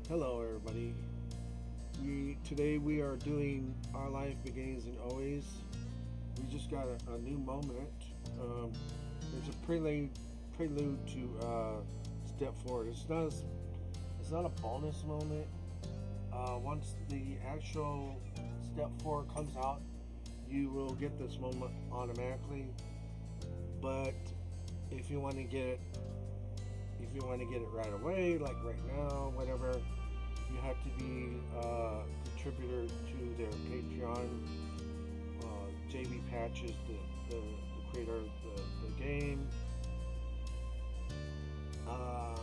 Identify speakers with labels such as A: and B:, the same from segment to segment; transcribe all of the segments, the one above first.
A: Hello, everybody. Today we are doing Our Life Begins and Always. We just got a new moment. Um, it's a prelude to step forward. It's not a bonus moment. Once the actual step forward comes out, you will get this moment automatically. But if you want to get it, if you want to get it right away, like right now, whatever, you have to be a contributor to their Patreon. JB Patch is the creator of the game. Uh,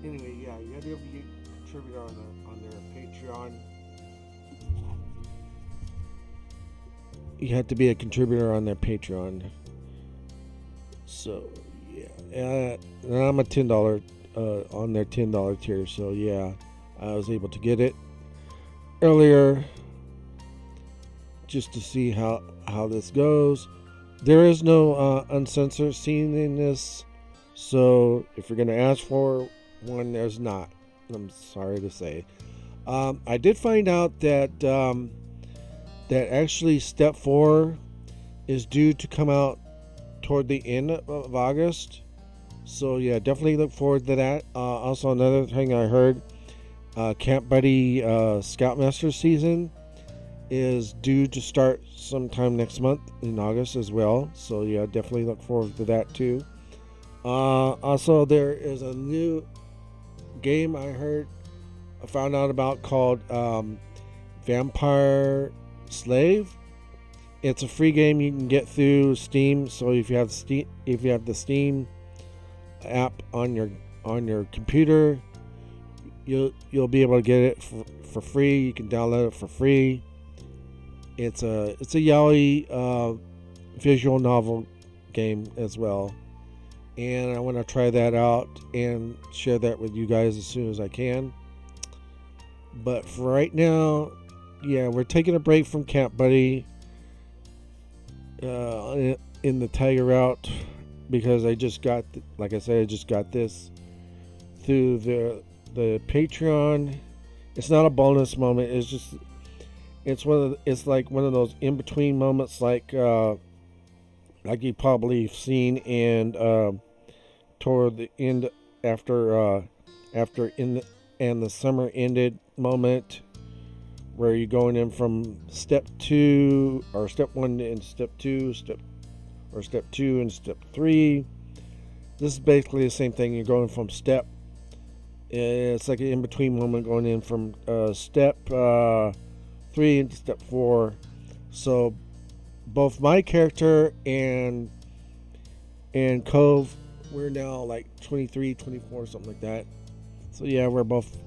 A: anyway, yeah, you have to be a contributor on their Patreon. You have to be a contributor on their Patreon. So yeah, and I'm a $10 on their $10 tier. So yeah, I was able to get it earlier just to see how this goes. There is no uncensored scene in this, so if you're gonna ask for one, there's not. I'm sorry to say. I did find out that actually Step 4 is due to come out toward the end of August. So yeah, definitely look forward to that. Also, another thing I heard, Camp Buddy Scoutmaster season is due to start sometime next month in August as well. So yeah, definitely look forward to that too. Also, there is a new game I found out about called Vampire Slave. It's a free game you can get through Steam. So if you have the Steam app on your computer, you'll be able to get it for free. You can download it for free. It's a yaoi visual novel game as well, and I want to try that out and share that with you guys as soon as I can. But for right now, yeah, we're taking a break from Camp Buddy in the Tiger route because I just got, like I said, I just got this through the Patreon. It's not a bonus moment. It's like one of those in between moments, like you probably have seen, and toward the end after in the and the summer ended moment, where you're going in from step 2 or step 1 and step 2, step 2 and step 3. This is basically the same thing. You're going from step. It's like an in between moment going in from step 3 into step 4. So both my character and Cove, we're now like 23, 24, something like that. So yeah, we're both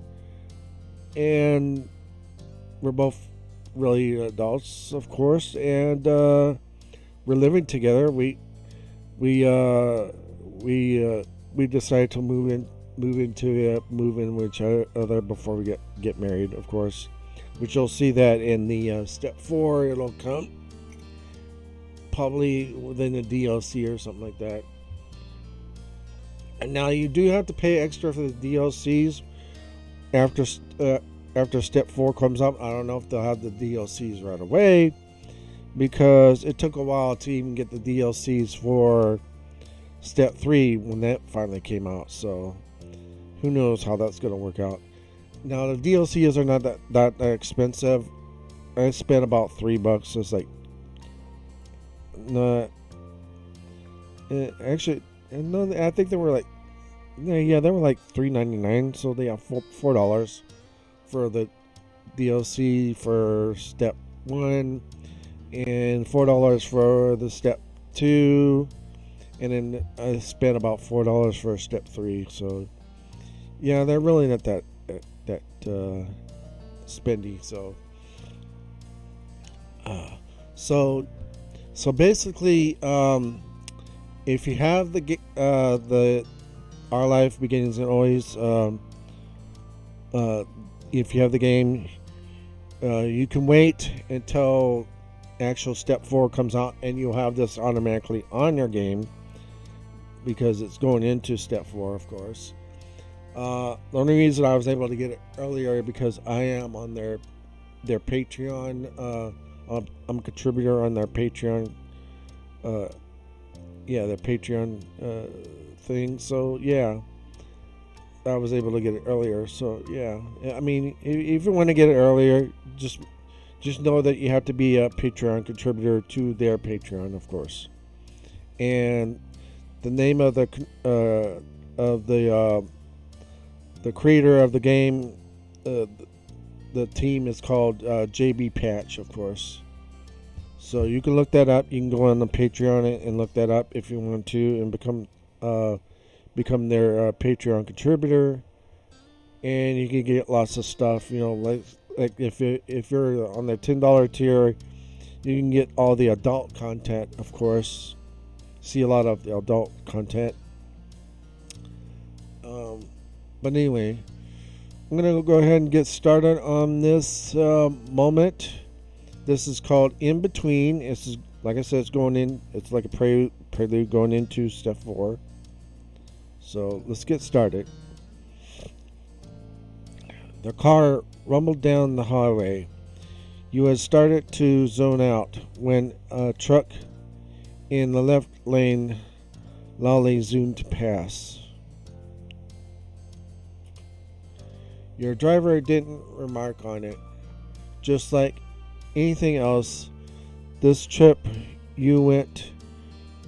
A: really adults, of course, and we're living together. We decided to move in with each other before we get married, of course, which you'll see that in the step 4. It'll come probably within the DLC or something like that. And now you do have to pay extra for the DLCs after step 4 comes up. I don't know if they'll have the DLCs right away, because it took a while to even get the DLCs for step 3 when that finally came out. So who knows how that's going to work out. Now the DLCs are not that expensive. I spent about $3. It's like not. Actually, no, I think they were like, yeah, they were like $3.99. So they have $4 for the DLC for step 1, and $4 for the step 2, and then I spent about $4 for step 3. So yeah, they're really not that spendy. So basically, if you have the Our Life Begins and Always, if you have the game, you can wait until actual step 4 comes out, and you'll have this automatically on your game because it's going into step 4, of course. The only reason I was able to get it earlier because I am on their Patreon. I'm a contributor on their Patreon. Uh, yeah, their Patreon thing. So yeah, I was able to get it earlier. So yeah, I mean, if you want to get it earlier, just know that you have to be a Patreon contributor to their Patreon, of course. And the name of the creator of the game, the team is called JB Patch, of course. So you can look that up. You can go on the Patreon and look that up if you want to, and become their Patreon contributor. And you can get lots of stuff. You know, like if you're on the $10 tier, you can get all the adult content, of course. See a lot of the adult content. But anyway, I'm going to go ahead and get started on this moment. This is called In Between. This is, like I said, it's like a prelude going into step 4. So let's get started. The car rumbled down the highway. You had started to zone out when a truck in the left lane loudly zoomed past. Your driver didn't remark on it. Just like anything else, this trip you went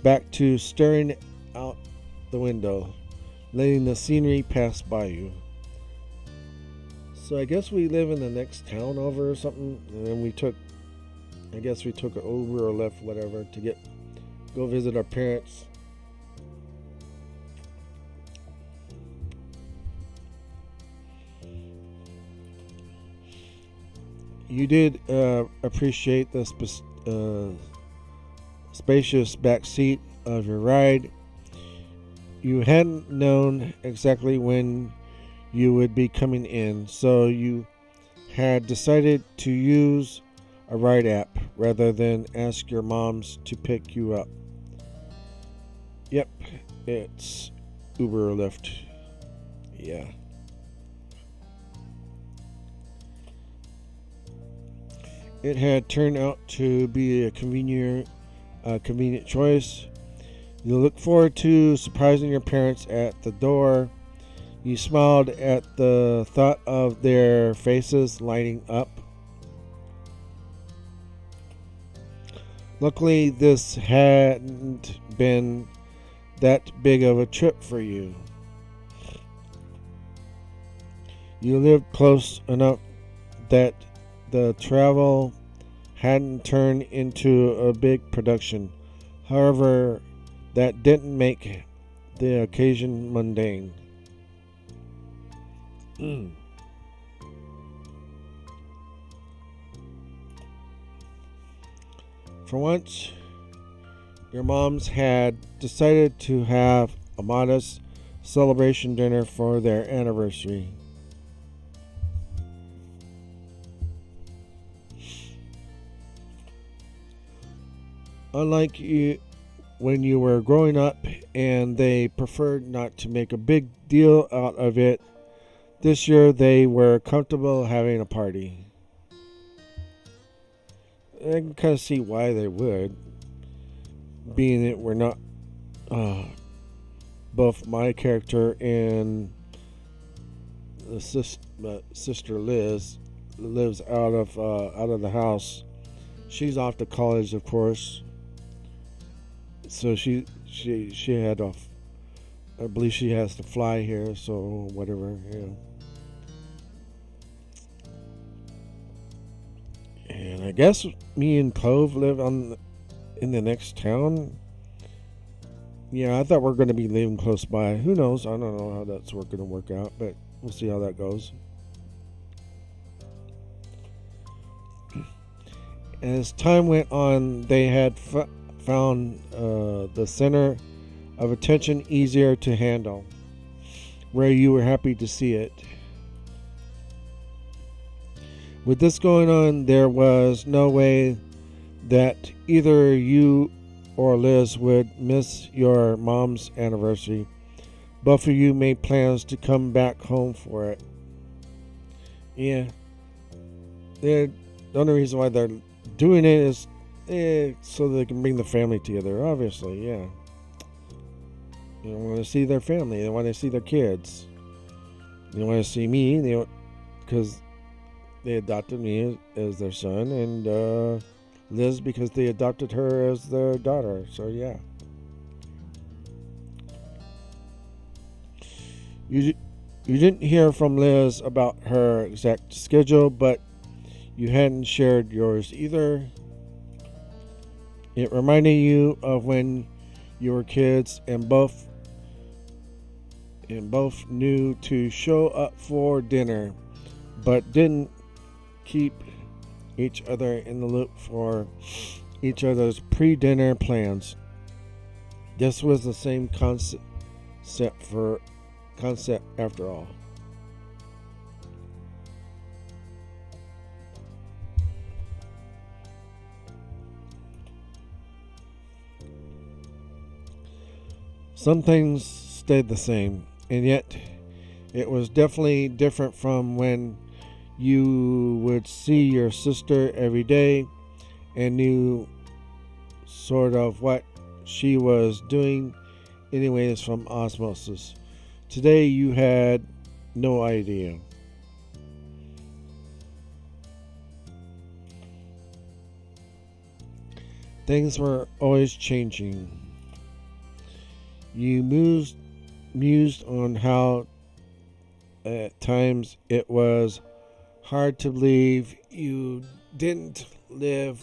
A: back to staring out the window, letting the scenery pass by you. So I guess we live in the next town over or something, and then we took an Uber or left whatever to go visit our parents. You did appreciate the spacious back seat of your ride. You hadn't known exactly when you would be coming in, so you had decided to use a ride app rather than ask your moms to pick you up. Yep, it's Uber or Lyft. Yeah. It had turned out to be a convenient choice. You look forward to surprising your parents at the door. You smiled at the thought of their faces lighting up. Luckily, this hadn't been that big of a trip for you. You lived close enough that the travel hadn't turned into a big production. However, that didn't make the occasion mundane. For once, your moms had decided to have a modest celebration dinner for their anniversary. Unlike you when you were growing up and they preferred not to make a big deal out of it, this year they were comfortable having a party. I can kind of see why they would, being that we're not both my character and the sister Liz lives out of the house. She's off to college, of course. So she had off. I believe she has to fly here. So whatever, And I guess me and Clove live in the next town. Yeah, I thought we were going to be living close by. Who knows? I don't know how that's going to work out, but we'll see how that goes. As time went on, they had found the center of attention easier to handle, where you were happy to see it. With this going on, there was no way that either you or Liz would miss your mom's anniversary. both of you made plans to come back home for it. Yeah. The only reason why they're doing it is so they can bring the family together, obviously, yeah. They want to see their family. They want to see their kids. They want to see me, because they adopted me as their son, and Liz because they adopted her as their daughter. So, yeah. You didn't hear from Liz about her exact schedule, but you hadn't shared yours either. It reminded you of when you were kids and both knew to show up for dinner, but didn't keep each other in the loop for each other's pre-dinner plans. This was the same concept after all. Some things stayed the same, and yet it was definitely different from when you would see your sister every day and knew sort of what she was doing anyways from osmosis. Today you had no idea. Things were always changing. You mused on how at times it was hard to believe you didn't live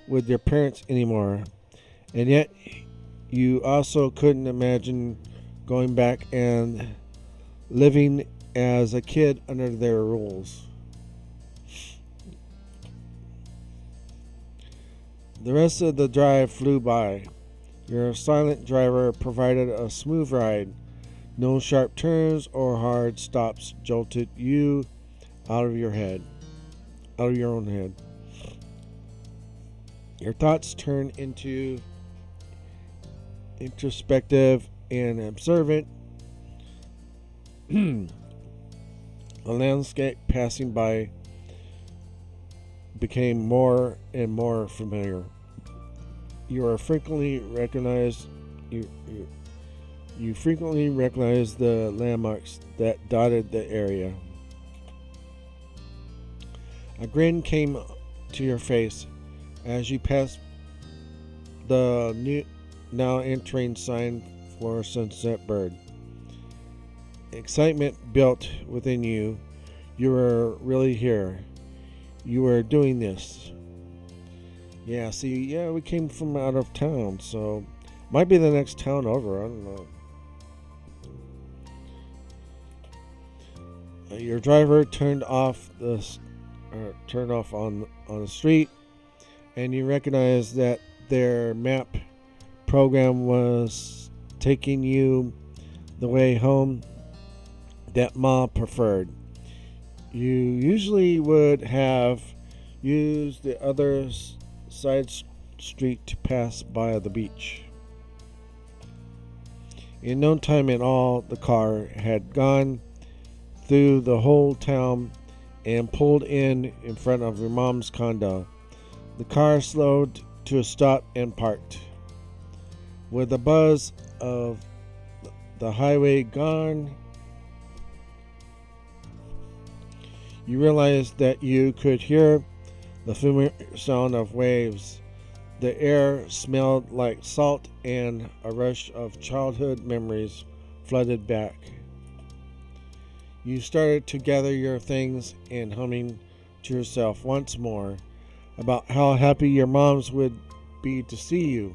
A: with your parents anymore, and yet you also couldn't imagine going back and living as a kid under their rules. The rest of the drive flew by. Your silent driver provided a smooth ride. No sharp turns or hard stops jolted you out of your own head. Your thoughts turned into introspective and observant. The landscape passing by became more and more familiar. You frequently recognize the landmarks that dotted the area. A grin came to your face as you passed the now entering sign for Sunset Bird. Excitement built within you. You were really here. You were doing this. Yeah, we came from out of town, so might be the next town over. I don't know. Your driver turned off on the street, and you recognized that their map program was taking you the way home that Ma preferred. You usually would have used the other side street to pass by the beach. In no time at all, the car had gone through the whole town and pulled in front of your mom's condo. The car slowed to a stop and parked. With the buzz of the highway gone, you realized that you could hear the familiar sound of waves. The air smelled like salt, and a rush of childhood memories flooded back. You started to gather your things and humming to yourself once more about how happy your moms would be to see you.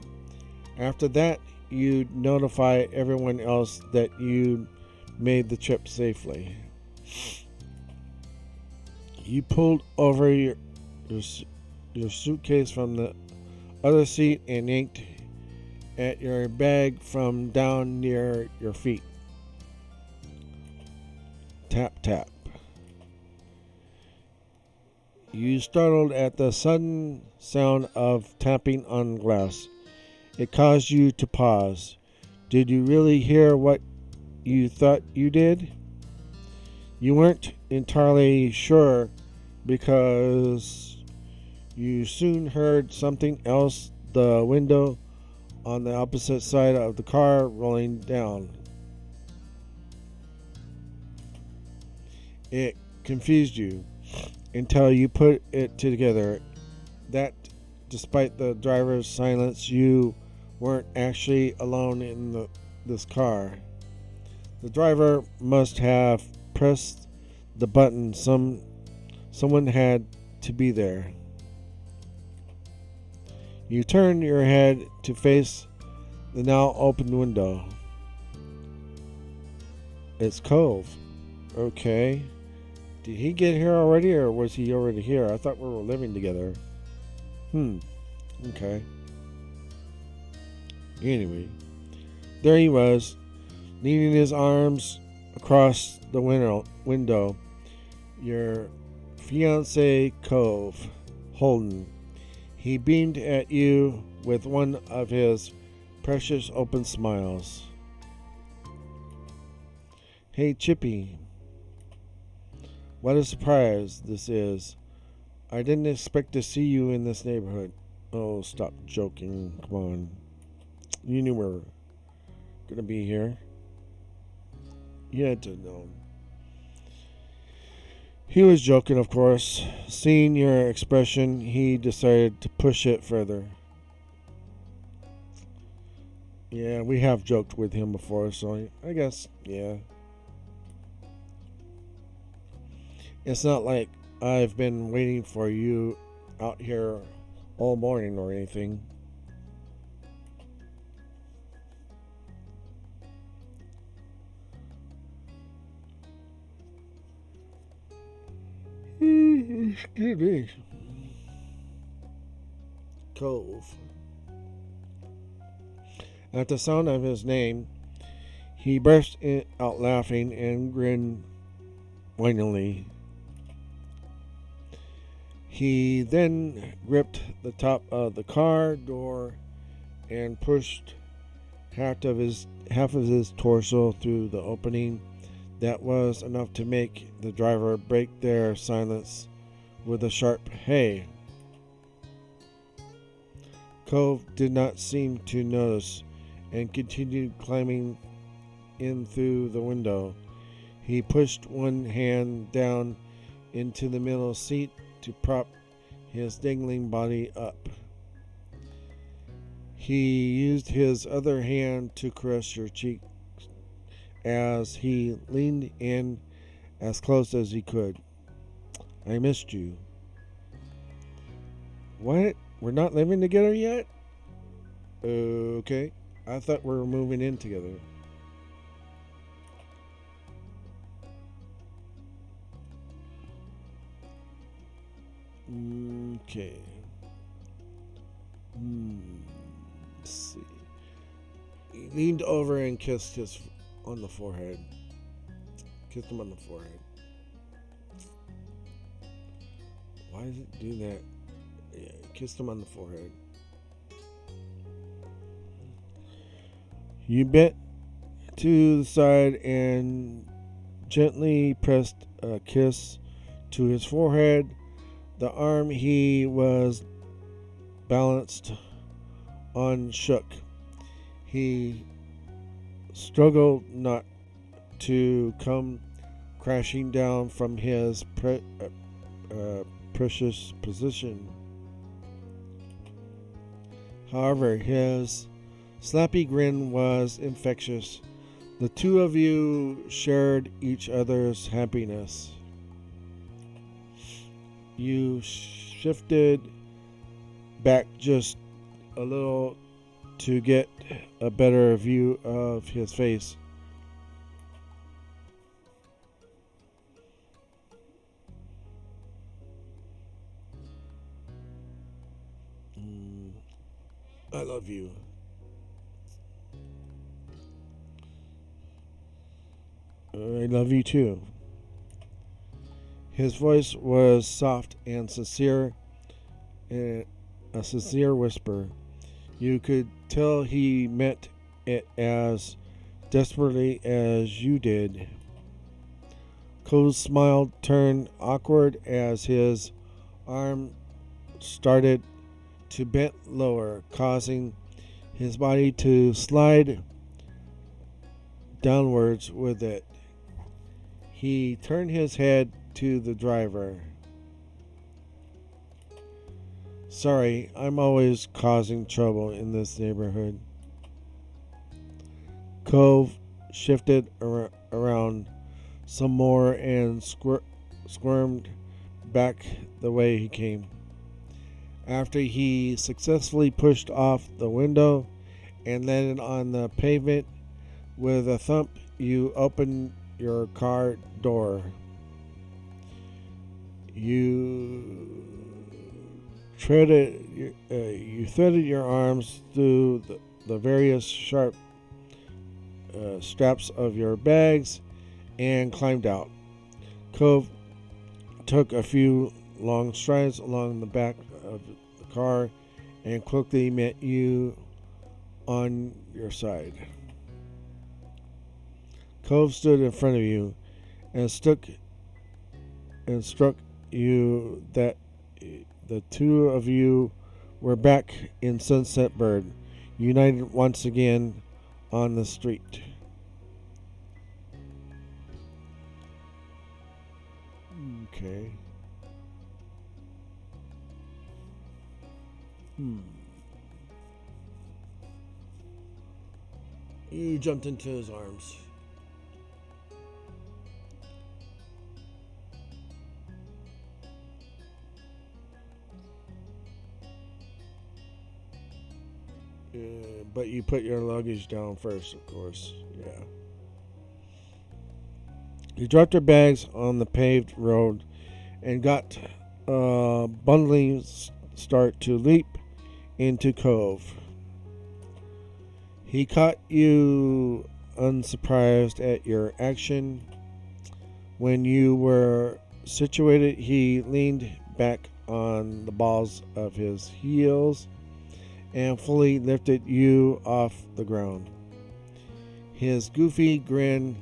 A: After that, you'd notify everyone else that you made the trip safely. You pulled over your suitcase from the other seat and yanked at your bag from down near your feet. Tap, tap. You startled at the sudden sound of tapping on glass. It caused you to pause. Did you really hear what you thought you did? You weren't entirely sure because you soon heard something else, the window on the opposite side of the car rolling down. It confused you until you put it together that despite the driver's silence, you weren't actually alone in this car. The driver must have pressed the button. Someone had to be there. You turned your head to face the now open window. It's Cove. Okay. Did he get here already, or was he already here? I thought we were living together. Okay. Anyway, there he was, leaning his arms across the window. Your fiancé, Cove, Holden. He beamed at you with one of his precious open smiles. Hey, Chippy. What a surprise this is. I didn't expect to see you in this neighborhood. Oh, stop joking. Come on. You knew we were going to be here. You had to know. He was joking, of course. Seeing your expression, he decided to push it further. Yeah, we have joked with him before, so I guess, yeah. It's not like I've been waiting for you out here all morning or anything. Excuse me. Cove. At the sound of his name, he burst out laughing and grinned winingly. He then gripped the top of the car door and pushed half of his torso through the opening. That was enough to make the driver break their silence with a sharp "Hey!" Cove did not seem to notice and continued climbing in through the window. He pushed one hand down into the middle seat to prop his dangling body up. He used his other hand to caress your cheek as he leaned in as close as he could. I missed you. What? We're not living together yet? Okay. I thought we were moving in together. Okay. Let's see. He leaned over and kissed his on the forehead. Kissed him on the forehead. Why does it do that? Yeah, kissed him on the forehead. You bent to the side and gently pressed a kiss to his forehead. The arm he was balanced on shook. He struggled not to come crashing down from his precious position. However, his slappy grin was infectious. The two of you shared each other's happiness. You shifted back just a little to get a better view of his face. I love you. I love you too. His voice was soft and sincere, a sincere whisper. You could tell he meant it as desperately as you did. Cove's smile turned awkward as his arm started to bend lower, causing his body to slide downwards with it. He turned his head to the driver. Sorry, I'm always causing trouble in this neighborhood. Cove shifted around some more and squirmed back the way he came. After he successfully pushed off the window and landed on the pavement with a thump, you opened your car door. You threaded your arms through the various sharp straps of your bags and climbed out. Cove took a few long strides along the back of the car and quickly met you on your side. Cove stood in front of you and struck you that the two of you were back in Sunset Bird, united once again on the street. Okay. You jumped into his arms. But you put your luggage down first, of course. Yeah. You dropped your bags on the paved road and got a bundling start to leap into Cove. He caught you unsurprised at your action. When you were situated, he leaned back on the balls of his heels and fully lifted you off the ground. His goofy grin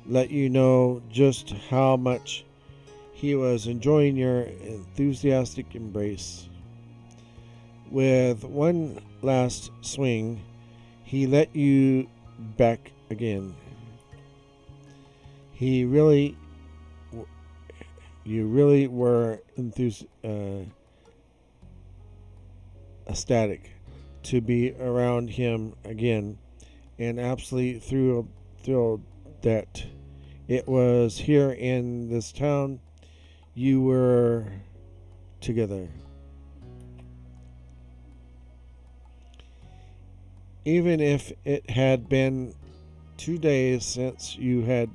A: let you know just how much he was enjoying your enthusiastic embrace. With one last swing, he let you back again. You really were ecstatic to be around him again, and absolutely thrilled that it was here in this town you were together. Even if it had been 2 days since you had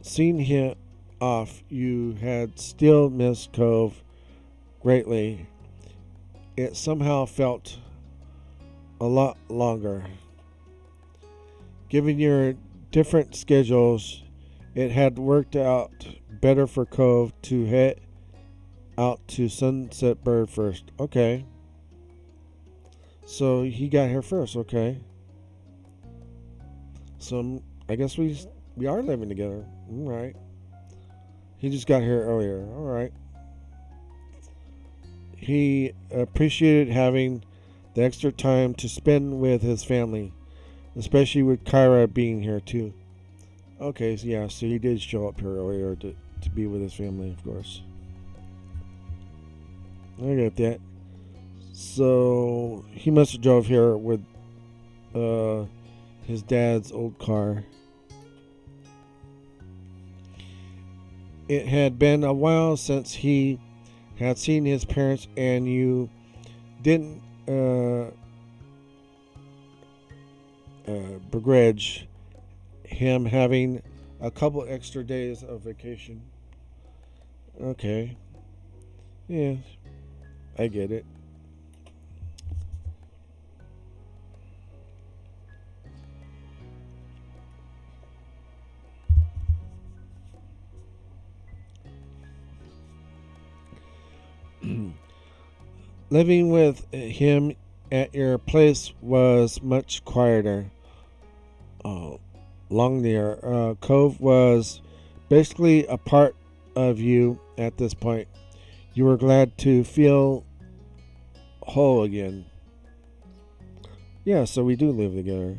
A: seen him off, you had still missed Cove greatly. It somehow felt a lot longer. Given your different schedules, it had worked out better for Cove to head out to Sunset Bird first. Okay. So he got here first, okay. So I guess we are living together. All right. He just got here earlier. All right. He appreciated having the extra time to spend with his family, especially with Kyra being here too. Okay, so yeah, so he did show up here earlier to be with his family, of course. I get that. So he must have drove here with his dad's old car. It had been a while since he had seen his parents, and you didn't begrudge him having a couple extra days of vacation. Okay. Yeah, I get it. Living with him at your place was much quieter. Oh, along there. Cove was basically a part of you at this point. You were glad to feel whole again. Yeah, so we do live together.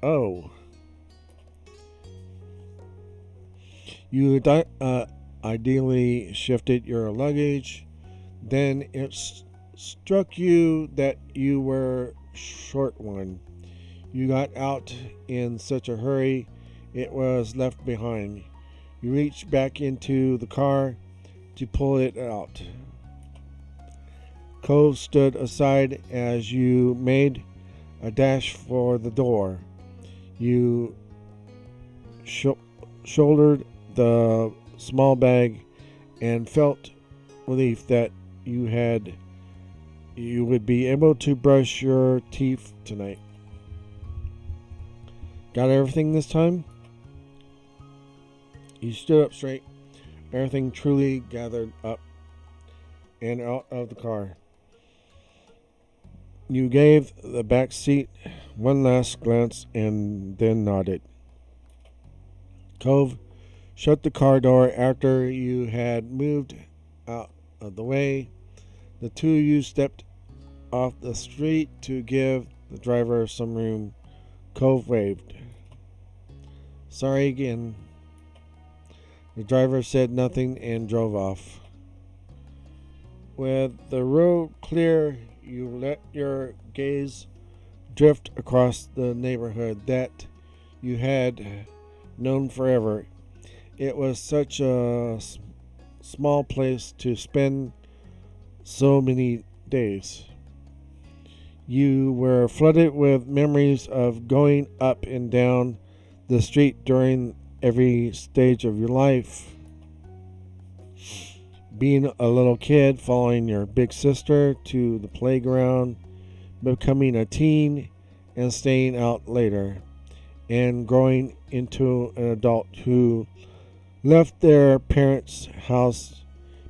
A: Oh. You ideally shifted your luggage. Then it struck you that you were short one. You got out in such a hurry, it was left behind. You reached back into the car to pull it out. Cove stood aside as you made a dash for the door. You shouldered the small bag and felt relief that you would be able to brush your teeth tonight. Got everything this time? You stood up straight, everything truly gathered up and out of the car. You gave the back seat one last glance and then nodded. Cove shut the car door after you had moved out of the way. The two of you stepped off the street to give the driver some room. Cove waved. Sorry again. The driver said nothing and drove off. With the road clear, you let your gaze drift across the neighborhood that you had known forever. It was such a small place to spend so many days. You were flooded with memories of going up and down the street during every stage of your life. Being a little kid, following your big sister to the playground, becoming a teen, and staying out later, and growing into an adult who left their parents' house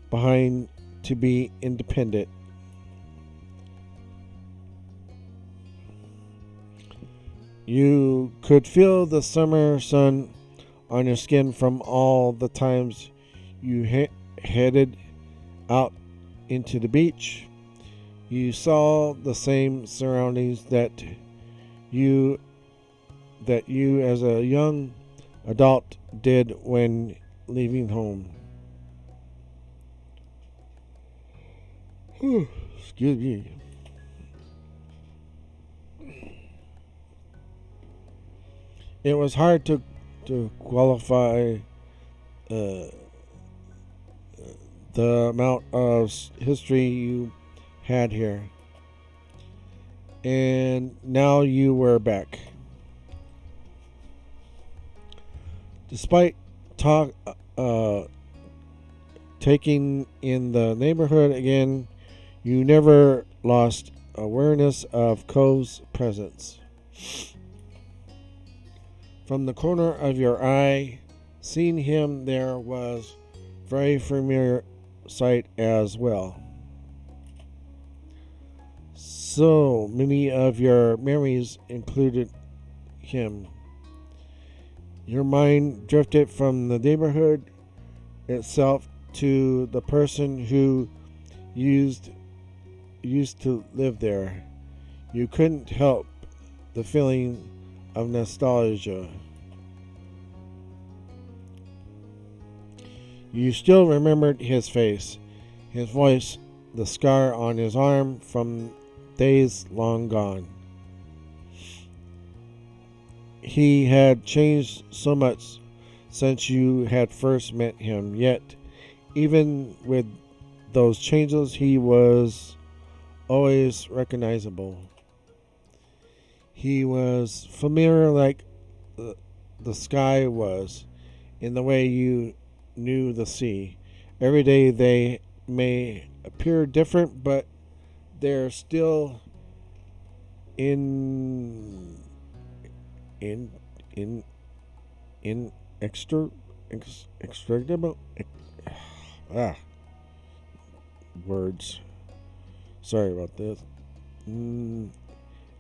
A: behind to be independent. You could feel the summer sun on your skin from all the times you headed out into the beach. You saw the same surroundings that you as a young adult did when leaving home. Excuse me. It was hard to qualify the amount of history you had here. And now you were back. Despite taking in the neighborhood again, you never lost awareness of Cove's presence. From the corner of your eye, seeing him there was very familiar sight as well. So many of your memories included him. Your mind drifted from the neighborhood itself to the person who used to live there. You couldn't help the feeling of nostalgia. You still remembered his face, his voice, the scar on his arm from days long gone. He had changed so much since you had first met him, yet even with those changes, he was always recognizable. He was familiar like the sky was, in the way you knew the sea. Every day they may appear different, but they're still in extractable words. Sorry about this.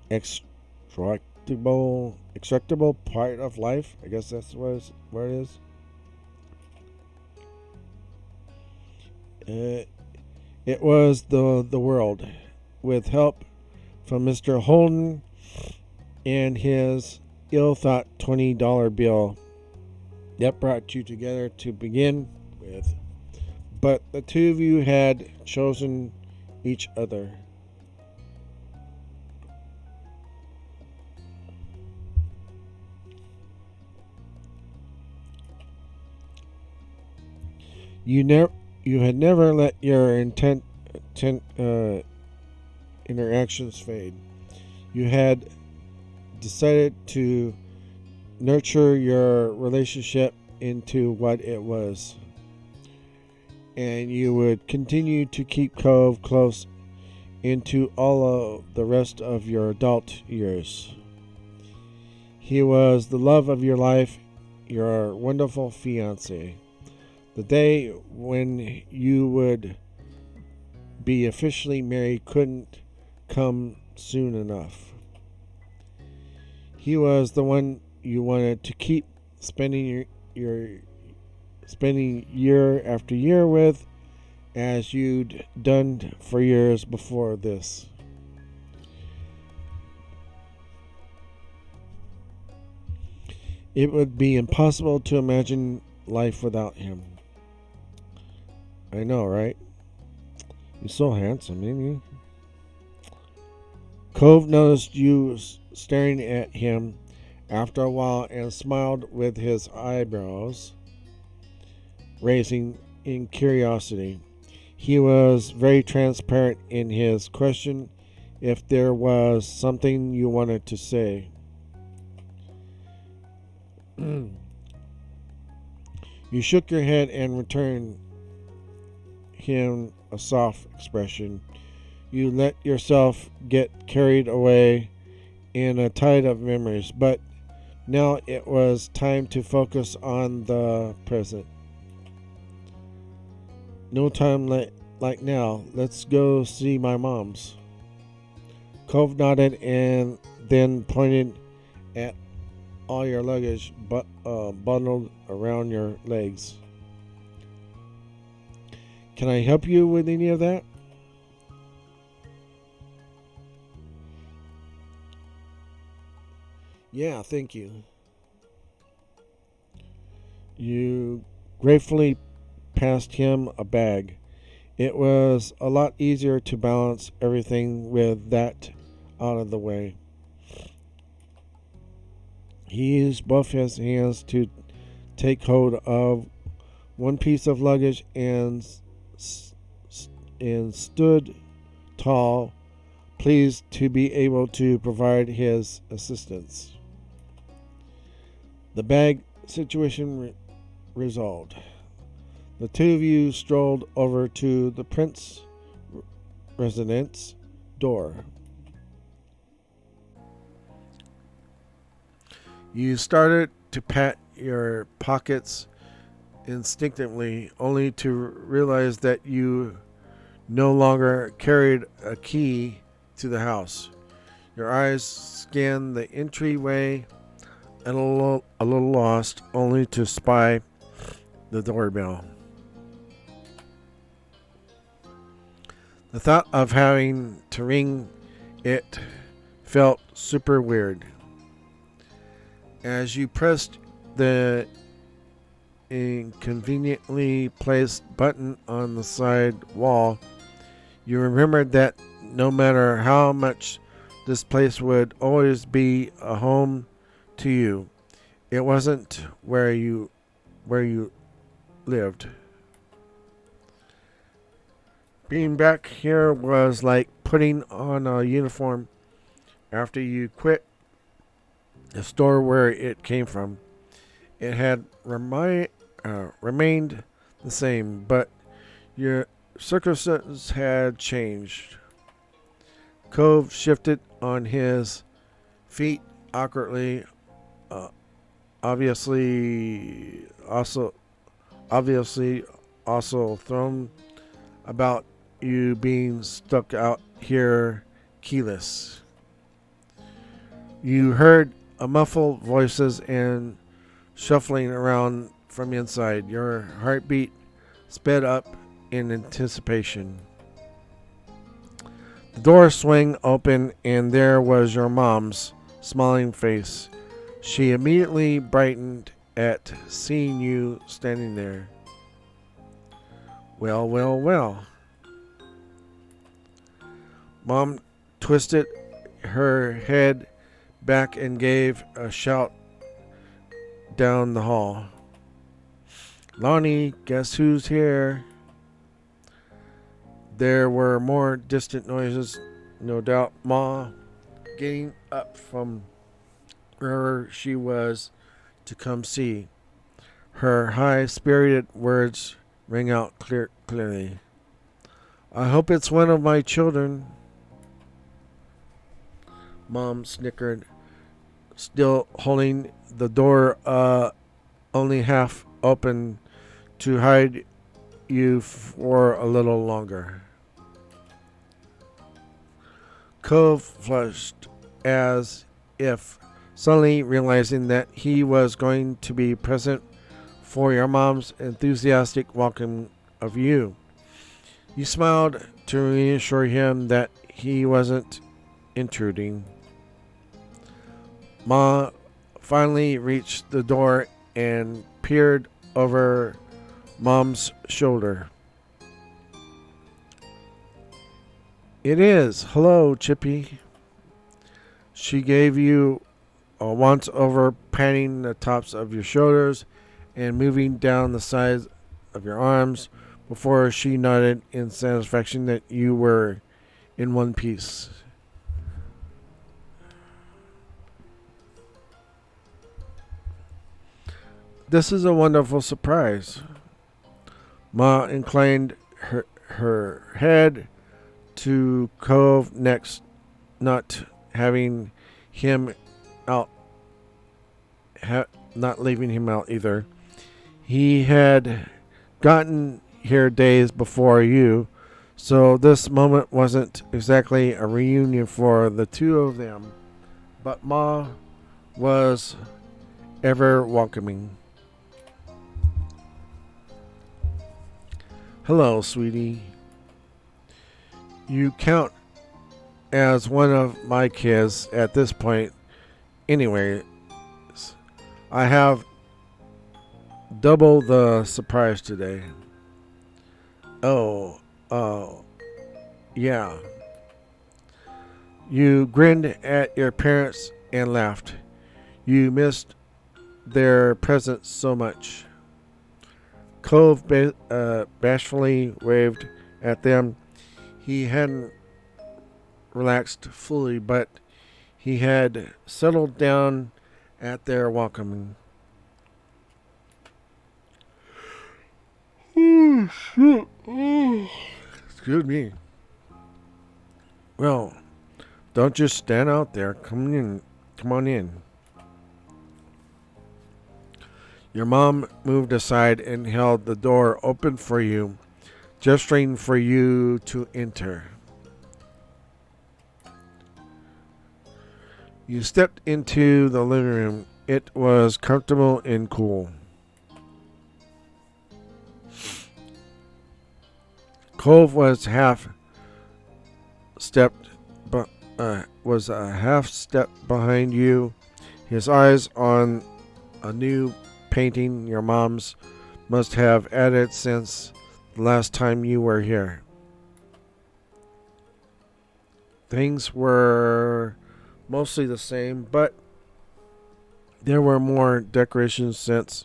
A: Extractable. acceptable part of life. I guess that's what it is. Uh, it was the world, with help from Mr. Holden and his ill-thought $20 bill that brought you together to begin with. But the two of you had chosen each other. You had never let your interactions fade. You had decided to nurture your relationship into what it was, and you would continue to keep Cove close into all of the rest of your adult years. He was the love of your life, your wonderful fiance. The day when you would be officially married couldn't come soon enough. He was the one you wanted to keep spending your spending year after year with, as you'd done for years before this. It would be impossible to imagine life without him. I know, right? He's so handsome, isn't he? Cove noticed you staring at him after a while and smiled, with his eyebrows raising in curiosity. He was very transparent in his question if there was something you wanted to say. You shook your head and returned him a soft expression. You let yourself get carried away in a tide of memories, but now it was time to focus on the present. No time like now. Let's go see my mom's. Cove nodded and then pointed at all your luggage bundled around your legs. Can I help you with any of that? Yeah, thank you. You gratefully passed him a bag. It was a lot easier to balance everything with that out of the way. He used both his hands to take hold of one piece of luggage and stood tall, pleased to be able to provide his assistance. The bag situation resolved. The two of you strolled over to the Prince residence door. You started to pat your pockets instinctively, only to realize that you no longer carried a key to the house. Your eyes scanned the entryway, and a little lost, only to spy the doorbell. The thought of having to ring it felt super weird. As you pressed the inconveniently placed button on the side wall, you remembered that no matter how much this place would always be a home to you, it wasn't where you lived. Being back here was like putting on a uniform after you quit the store where it came from. It had remained the same, but your circumstances had changed. Cove shifted on his feet awkwardly, uh, obviously also thrown about you being stuck out here keyless. You heard a muffled voices and shuffling around from inside. Your heartbeat sped up in anticipation. The door swung open and there was your mom's smiling face. She immediately brightened at seeing you standing there. Well, well, well. Mom twisted her head back and gave a shout down the hall. Lonnie, guess who's here? There were more distant noises, no doubt. Ma getting up from wherever she was to come see. Her high-spirited words rang out clearly. I hope it's one of my children. Mom snickered, still holding the door only half open to hide you for a little longer. Cove flushed as if suddenly realizing that he was going to be present for your mom's enthusiastic welcome of you. You smiled to reassure him that he wasn't intruding. Ma finally reached the door and peered over Mom's shoulder. It is. Hello, Chippy. She gave you a once over, patting the tops of your shoulders and moving down the sides of your arms before she nodded in satisfaction that you were in one piece. This is a wonderful surprise. Ma inclined her head to Cove next, not having him out, not leaving him out either. He had gotten here days before you, so this moment wasn't exactly a reunion for the two of them, but Ma was ever welcoming. Hello, sweetie. You count as one of my kids at this point. Anyway, I have double the surprise today. Oh, yeah. You grinned at your parents and laughed. You missed their presence so much. Cove bashfully waved at them. He hadn't relaxed fully, but he had settled down at their welcoming. Oh, shit. Oh. Excuse me. Well, don't just stand out there. Come in. Come on in. Your mom moved aside and held the door open for you, gesturing for you to enter. You stepped into the living room. It was comfortable and cool. Cove was a half step behind you, his eyes on a new painting your mom's must have added since the last time you were here. Things were mostly the same, but there were more decorations since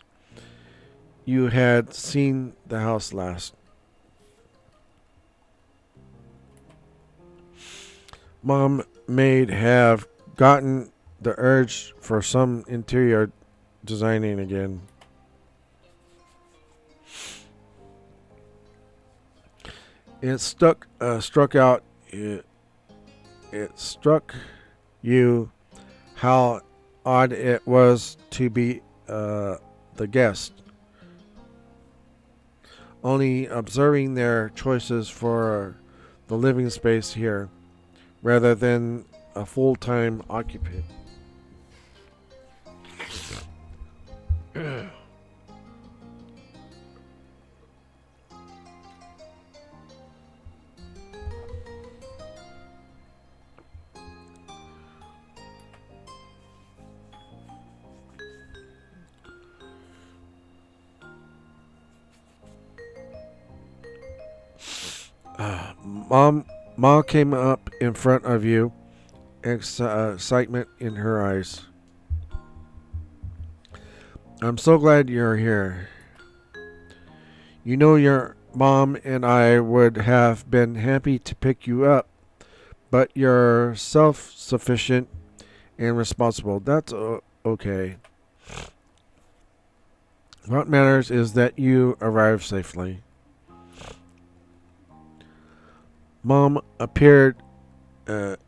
A: you had seen the house last. Mom may have gotten the urge for some interior designing again. It struck you how odd it was to be the guest, only observing their choices for the living space here, rather than a full-time occupant. Mom, Ma came up in front of you, excitement in her eyes. I'm so glad you're here. You know your mom and I would have been happy to pick you up, but you're self-sufficient and responsible. That's okay. What matters is that you arrived safely. Mom appeared at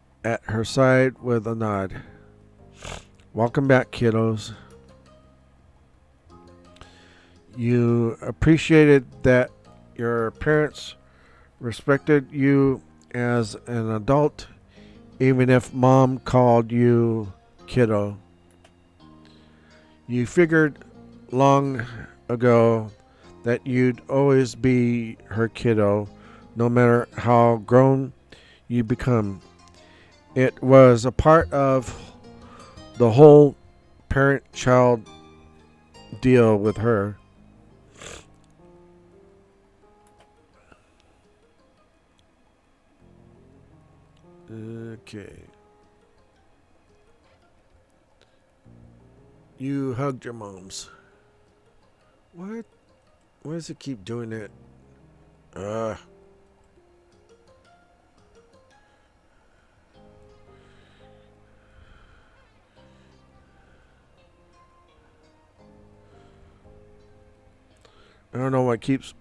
A: her side with a nod. Welcome back, kiddos. You appreciated that your parents respected you as an adult, even if mom called you kiddo. You figured long ago that you'd always be her kiddo, no matter how grown you become. It was a part of the whole parent-child deal with her. Okay. You hugged your moms. What? Why does it keep doing it? Uh. I don't know what keeps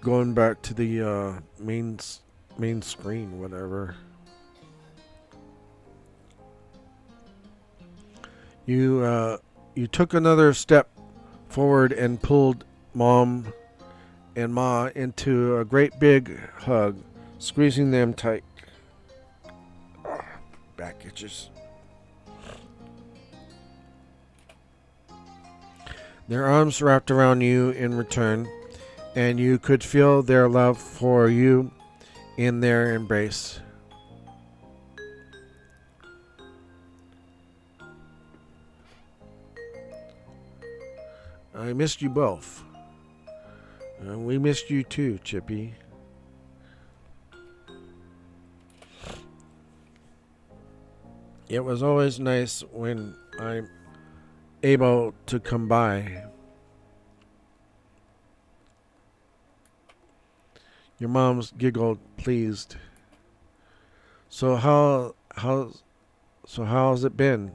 A: going back to the main screen, whatever. You took another step forward and pulled mom and ma into a great big hug, squeezing them tight. Back itches. Their arms wrapped around you in return, and you could feel their love for you in their embrace. I missed you both. We missed you too, Chippy. It was always nice when I'm able to come by. Your mom's giggled, pleased. So how's it been?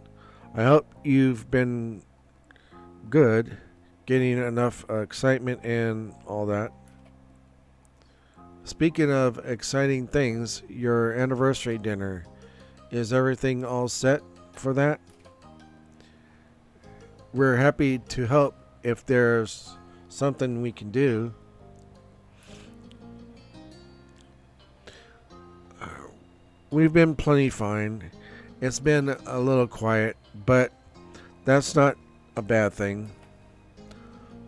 A: I hope you've been good, getting enough excitement and all that. Speaking of exciting things, your anniversary dinner. Is everything all set for that? We're happy to help if there's something we can do. We've been plenty fine. It's been a little quiet, but that's not a bad thing.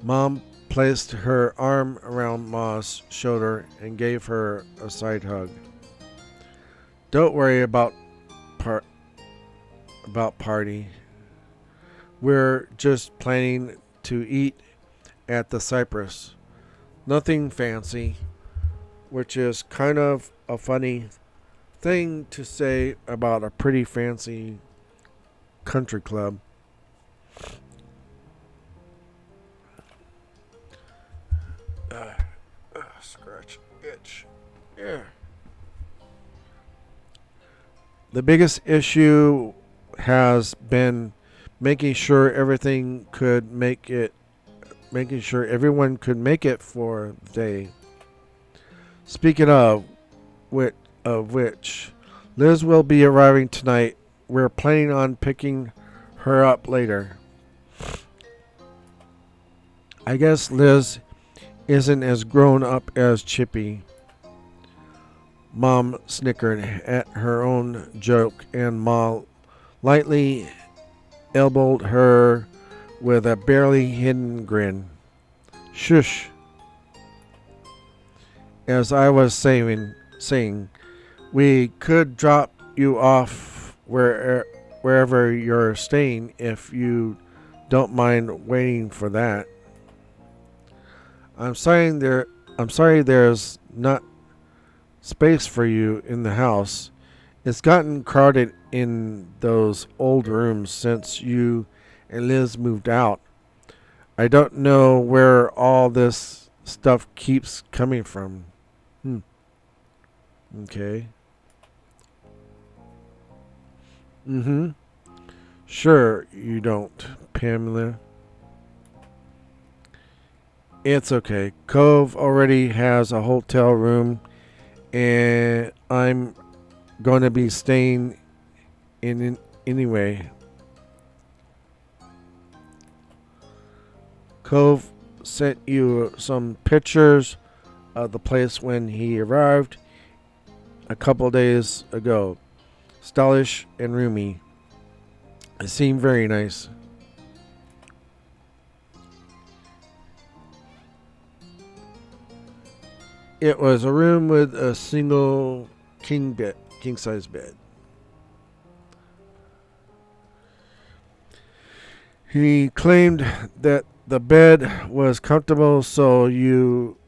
A: Mom placed her arm around Ma's shoulder and gave her a side hug. Don't worry about party. We're just planning to eat at the Cypress. Nothing fancy, which is kind of a funny thing to say about a pretty fancy country club. Scratch, itch. Yeah. The biggest issue has been making sure everyone could make it for the day. Speaking of which, Liz will be arriving tonight. We're planning on picking her up later. I guess Liz isn't as grown up as Chippy. Mom snickered at her own joke, and Ma lightly elbowed her with a barely hidden grin. Shush. As I was saying, we could drop you off wherever you're staying if you don't mind waiting for that. I'm sorry there's not space for you in the house. It's gotten crowded in those old rooms since you and Liz moved out. I don't know where all this stuff keeps coming from. Hmm. Okay. Mm-hmm. Sure, you don't, Pamela. It's okay. Cove already has a hotel room, and I'm going to be staying in anyway. Cove sent you some pictures of the place when he arrived a couple days ago. Stylish and roomy. It seemed very nice. It was a room with a single king size bed. He claimed that the bed was comfortable, so you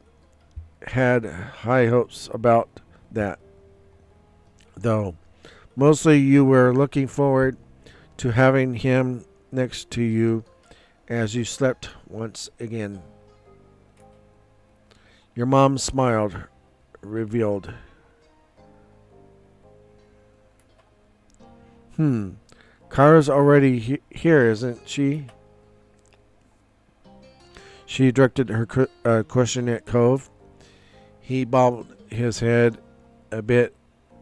A: had high hopes about that. Though mostly you were looking forward to having him next to you as you slept once again. Your mom smiled, revealed. Kara's already here, isn't she? She directed her question at Cove. He bobbed his head a bit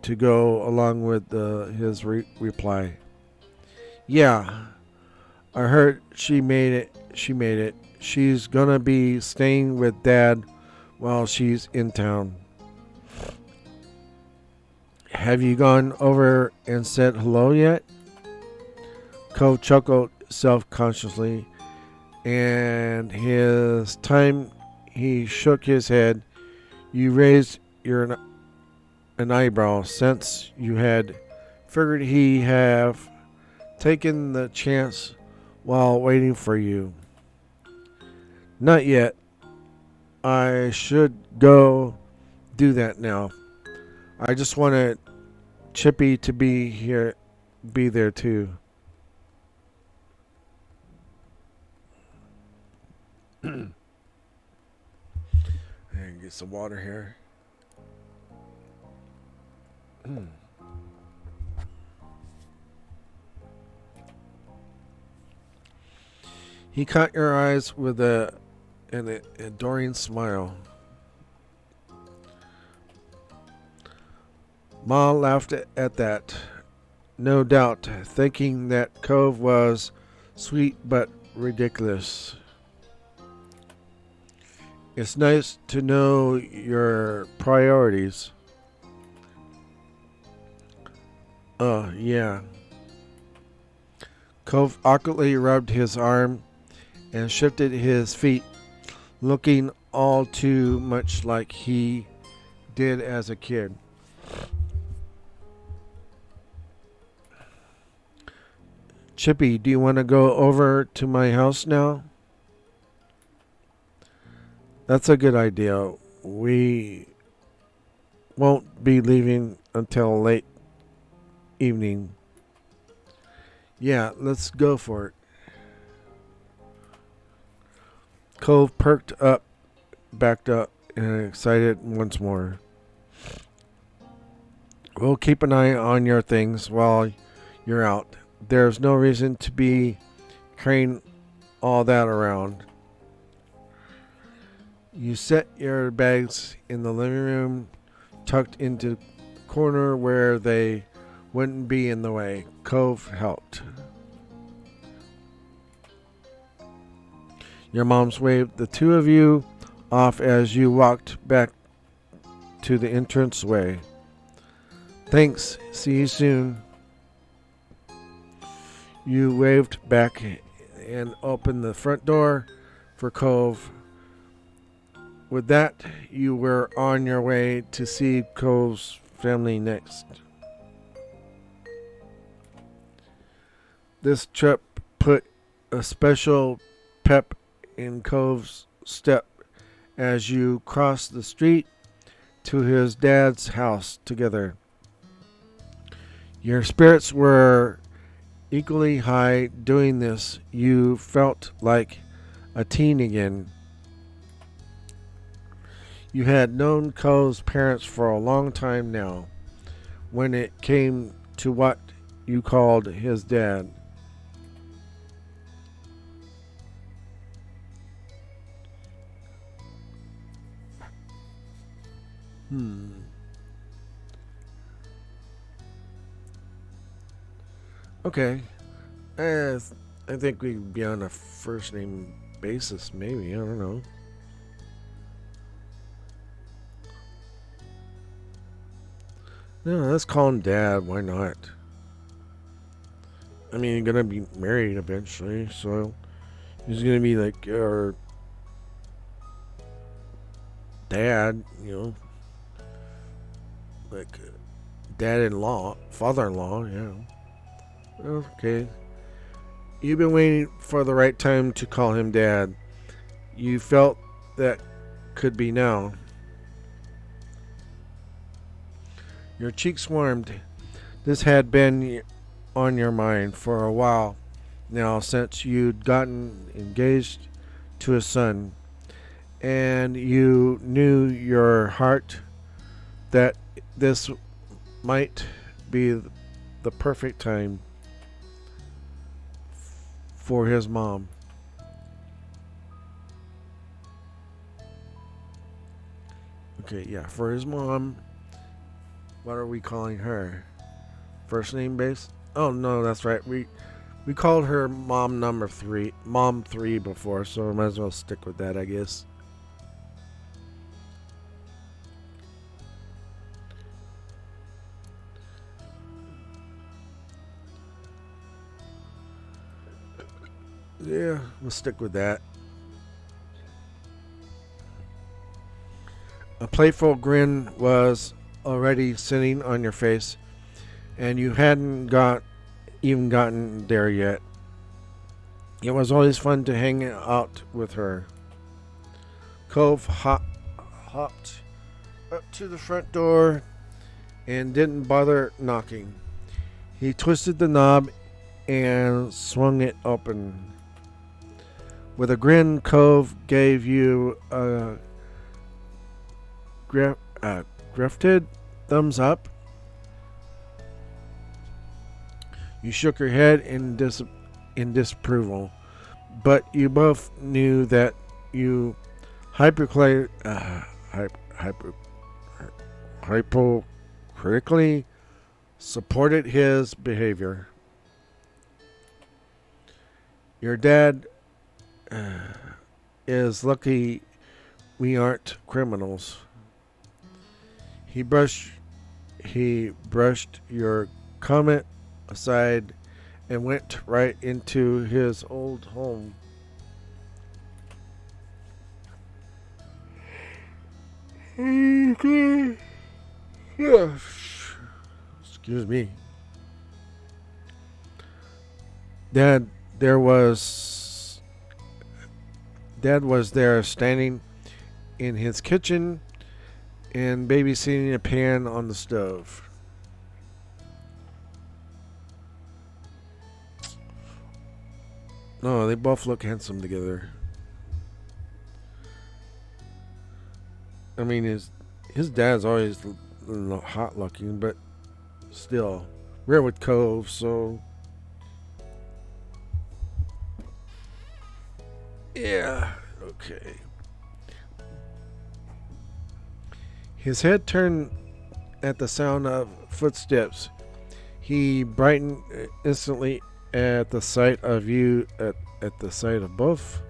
A: to go along with his reply. Yeah, I heard she made it. She made it. She's gonna be staying with Dad while she's in town. Have you gone over and said hello yet? Cove chuckled self-consciously, and his time he shook his head. You raised an eyebrow since you had figured he have taken the chance while waiting for you. Not yet. I should go do that now. I just wanted Chippy to be there too. And get some water here. He caught your eyes with an adoring smile. Ma laughed at that, no doubt, thinking that Cove was sweet but ridiculous. It's nice to know your priorities. Yeah. Cove awkwardly rubbed his arm and shifted his feet, looking all too much like he did as a kid. Chippy, do you want to go over to my house now? That's a good idea. We won't be leaving until late evening. Yeah, let's go for it. Cove perked up, backed up, and excited once more. We'll keep an eye on your things while you're out. There's no reason to be carrying all that around. You set your bags in the living room, tucked into the corner where they wouldn't be in the way. Cove helped. Your moms waved the two of you off as you walked back to the entranceway. Thanks. See you soon. You waved back and opened the front door for Cove. With that, you were on your way to see Cove's family next. This trip put a special pep in Cove's step as you crossed the street to his dad's house together. Your spirits were equally high doing this. You felt like a teen again. You had known Cole's parents for a long time now when it came to what you called his dad. Okay. I think we'd be on a first name basis, maybe. I don't know. No, let's call him Dad. Why not? I mean, you're gonna be married eventually, so he's gonna be like our dad, like dad-in-law, father-in-law. Yeah. Okay. You've been waiting for the right time to call him Dad. You felt that could be now. Your cheeks warmed. This had been on your mind for a while now since you'd gotten engaged to a son, and you knew your heart that this might be the perfect time for his mom. Okay, yeah, for his mom. What are we calling her? First name base? Oh no, that's right. We called her mom 3 before, so I might as well stick with that, I guess. Yeah, we'll stick with that. A playful grin was already sitting on your face, and you hadn't even gotten there yet. It was always fun to hang out with her. Cove hopped up to the front door and didn't bother knocking. He twisted the knob and swung it open. With a grin, Cove gave you a grafted thumbs up. You shook your head in disapproval, but you both knew that you hypocritically supported his behavior. Your dad is lucky we aren't criminals. He brushed your comment aside and went right into his old home. Excuse me. Dad was there standing in his kitchen and babysitting a pan on the stove. No, they both look handsome together. I mean, his dad's always hot looking, but still, we're with Cove, so yeah, okay. His head turned at the sound of footsteps. He brightened instantly at the sight of you. At the sight of both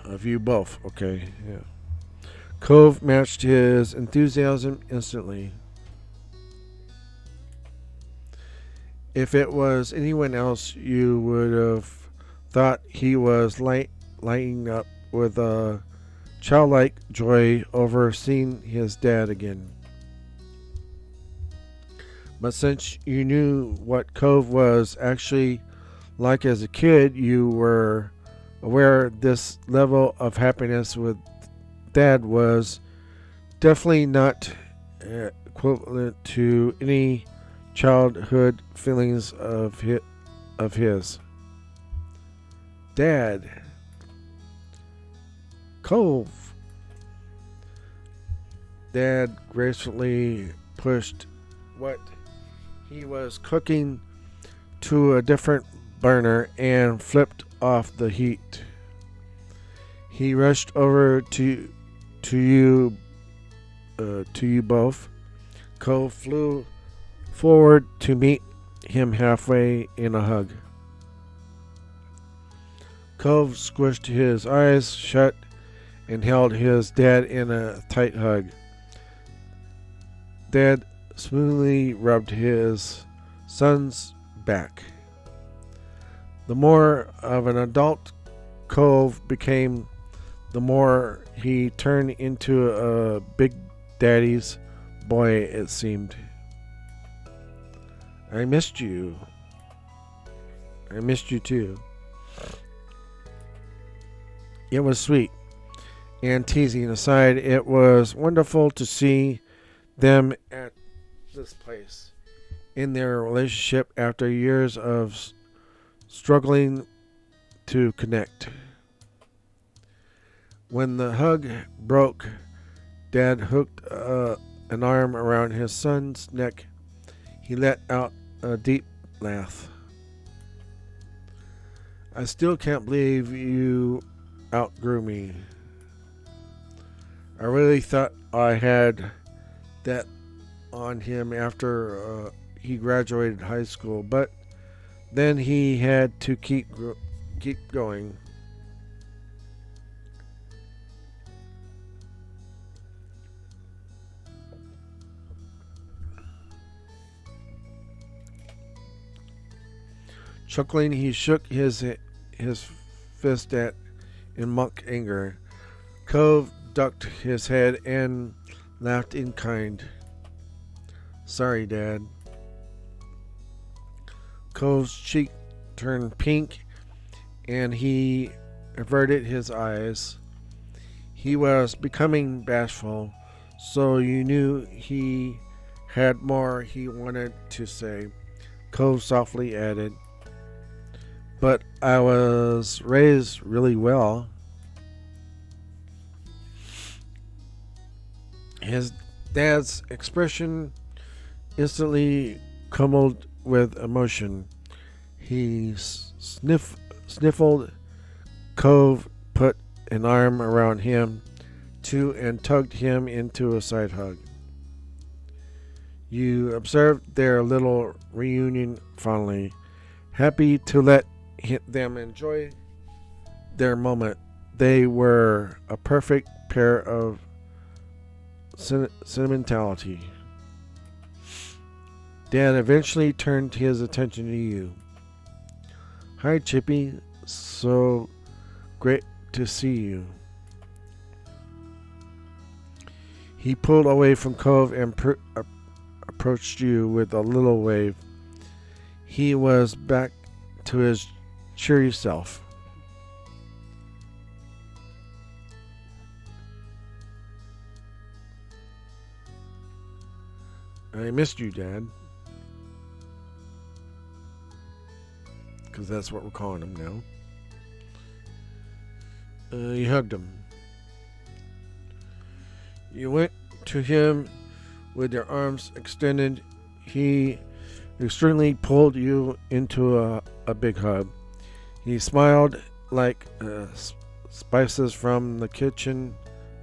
A: of you both. Okay, yeah. Cove matched his enthusiasm instantly. If it was anyone else, you would have thought he was lighting up with a childlike joy over seeing his dad again. But since you knew what Cove was actually like as a kid, you were aware this level of happiness would Dad was definitely not equivalent to any childhood feelings of his. Dad. Cove. Dad gracefully pushed what he was cooking to a different burner and flipped off the heat. He rushed over to you both. Cove flew forward to meet him halfway in a hug. Cove squished his eyes shut and held his dad in a tight hug. Dad smoothly rubbed his son's back. The more of an adult Cove became, the more he turned into a big daddy's boy, it seemed. I missed you. I missed you too. It was sweet. And teasing aside, it was wonderful to see them at this place in their relationship after years of struggling to connect. When the hug broke, Dad hooked an arm around his son's neck. He let out a deep laugh. I still can't believe you outgrew me. I really thought I had that on him after he graduated high school, but then he had to keep going. Chuckling, he shook his fist in mock anger. Cove ducked his head and laughed in kind. Sorry, Dad. Cove's cheek turned pink and he averted his eyes. He was becoming bashful, so you knew he had more he wanted to say. Cove softly added, but I was raised really well. His dad's expression instantly cummered with emotion. He sniffled. Cove put an arm around him too and tugged him into a side hug. You observed their little reunion fondly, happy to let them enjoy their moment. They were a perfect pair of sentimentality. Dad eventually turned his attention to you. Hi, Chippy. So great to see you. He pulled away from Cove and approached you with a little wave. He was back to his cheery self. I missed you, Dad. Because that's what we're calling him now. You hugged him. You went to him with your arms extended. He extremely pulled you into a big hug. He smiled like spices from the kitchen.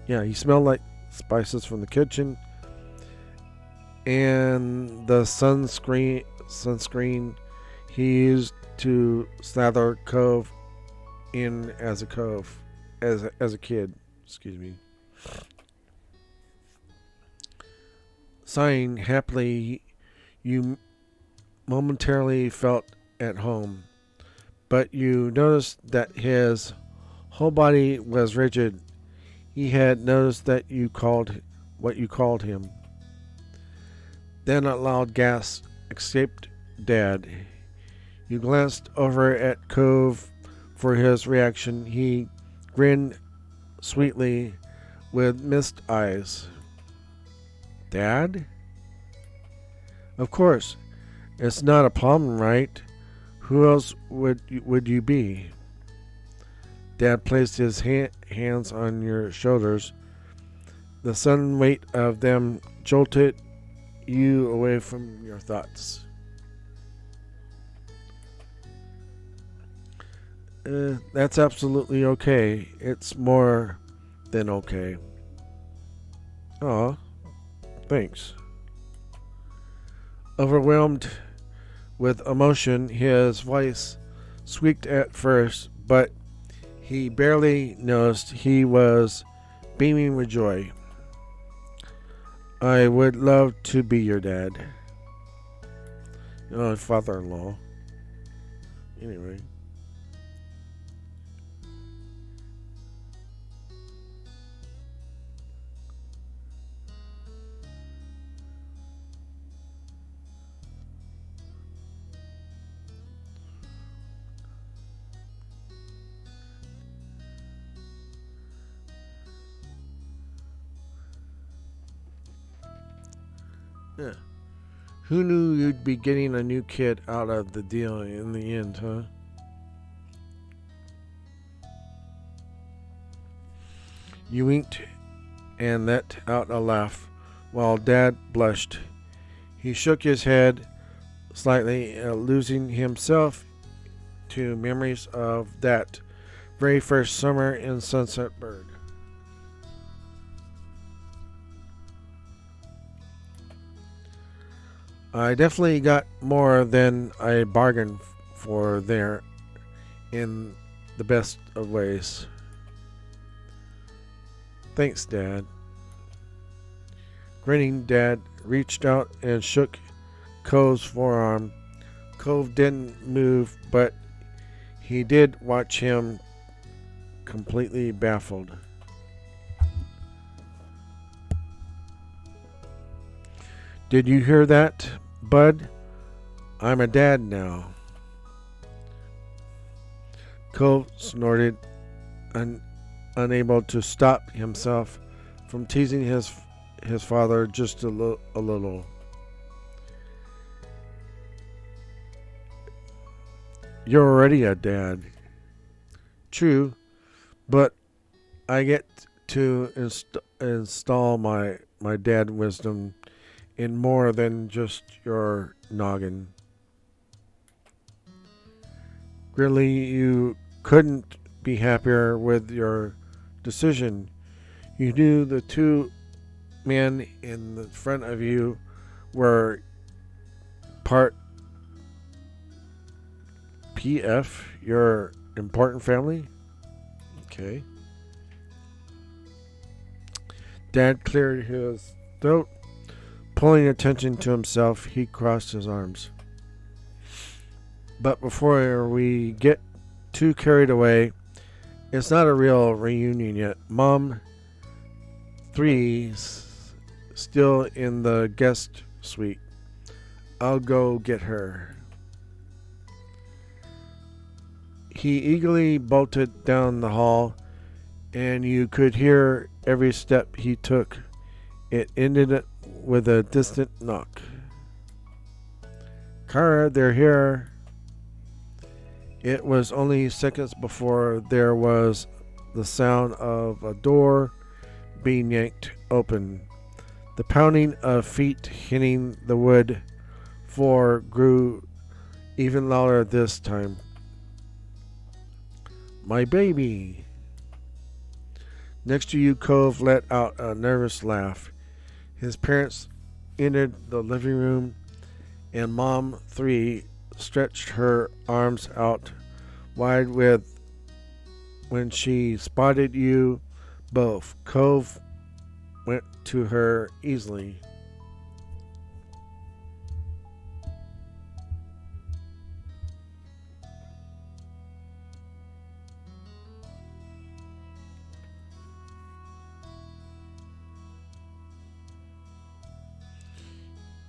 A: Yeah, he smelled like spices from the kitchen. And the sunscreen he used to slather Cove in as a kid. Excuse me. Sighing happily, you momentarily felt at home, but you noticed that his whole body was rigid. He had noticed that what you called him. Then a loud gasp escaped Dad. You glanced over at Cove for his reaction. He grinned sweetly
B: with missed eyes. Dad? Of course. It's not a problem, right? Who else would you be? Dad placed his hands on your shoulders. The sudden weight of them jolted you away from your thoughts. That's absolutely okay. It's more than okay. Aw, thanks. Overwhelmed with emotion, his voice squeaked at first, but he barely noticed he was beaming with joy. I would love to be your dad. Oh, father-in-law. Anyway. Yeah. Who knew you'd be getting a new kid out of the deal in the end, huh? You winked and let out a laugh while Dad blushed. He shook his head slightly, losing himself to memories of that very first summer in Sunset Berg. I definitely got more than I bargained for there in the best of ways. Thanks, Dad. Grinning, Dad reached out and shook Cove's forearm. Cove didn't move, but he did watch him completely baffled. Did you hear that, Bud? I'm a dad now. Cove snorted, unable to stop himself from teasing his father just a little. You're already a dad. True, but I get to install my dad wisdom in more than just your noggin. Really, you couldn't be happier with your decision. You knew the two men in the front of you were part PF, your important family? Okay. Dad cleared his throat. Pulling attention to himself, he crossed his arms. But before we get too carried away, it's not a real reunion yet. Mom 3's still in the guest suite. I'll go get her. He eagerly bolted down the hall, and you could hear every step he took. It ended with a distant knock. Kara, they're here. It was only seconds before there was the sound of a door being yanked open. The pounding of feet hitting the wood floor grew even louder this time. My baby. Next to you, Cove let out a nervous laugh. His parents entered the living room, and Mom 3 stretched her arms out wide when she spotted you both. Cove went to her easily.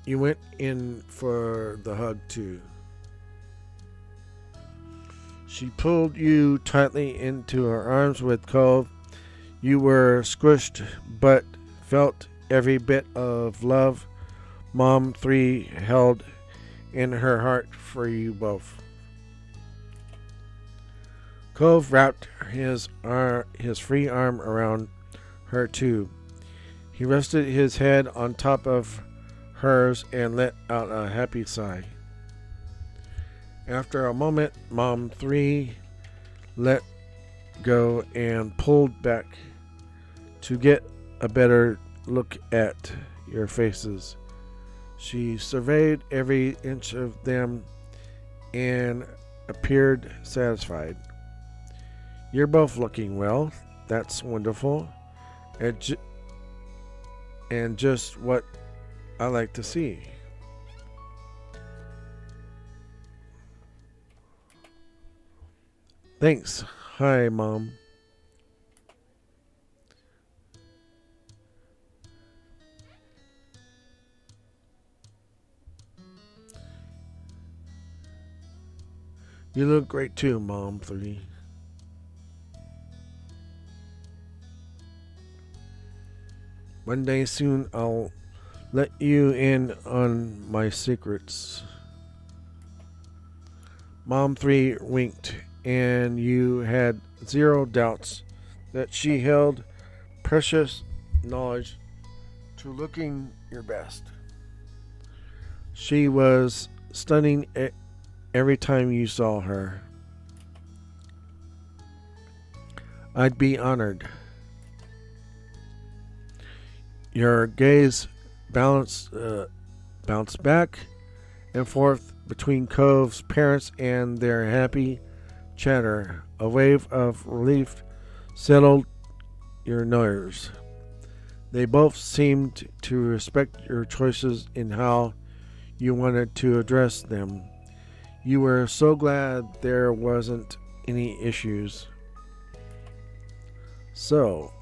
B: You went in for the hug too. She pulled you tightly into her arms with Cove. You were squished, but felt every bit of love Mom 3 held in her heart for you both. Cove wrapped his free arm around her too. He rested his head on top of hers and let out a happy sigh. After a moment, Mom 3 let go and pulled back to get a better look at your faces. She surveyed every inch of them and appeared satisfied. You're both looking well. That's wonderful. And just what I like to see. Thanks. Hi, Mom. You look great too, Mom 3. One day soon I'll let you in on my secrets. Mom 3 winked, and you had zero doubts that she held precious knowledge to looking your best. She was stunning every time you saw her. I'd be honored. Your gaze bounced back and forth between Cove's parents and their happy chatter. A wave of relief settled your nerves. They both seemed to respect your choices in how you wanted to address them. You were so glad there wasn't any issues. So,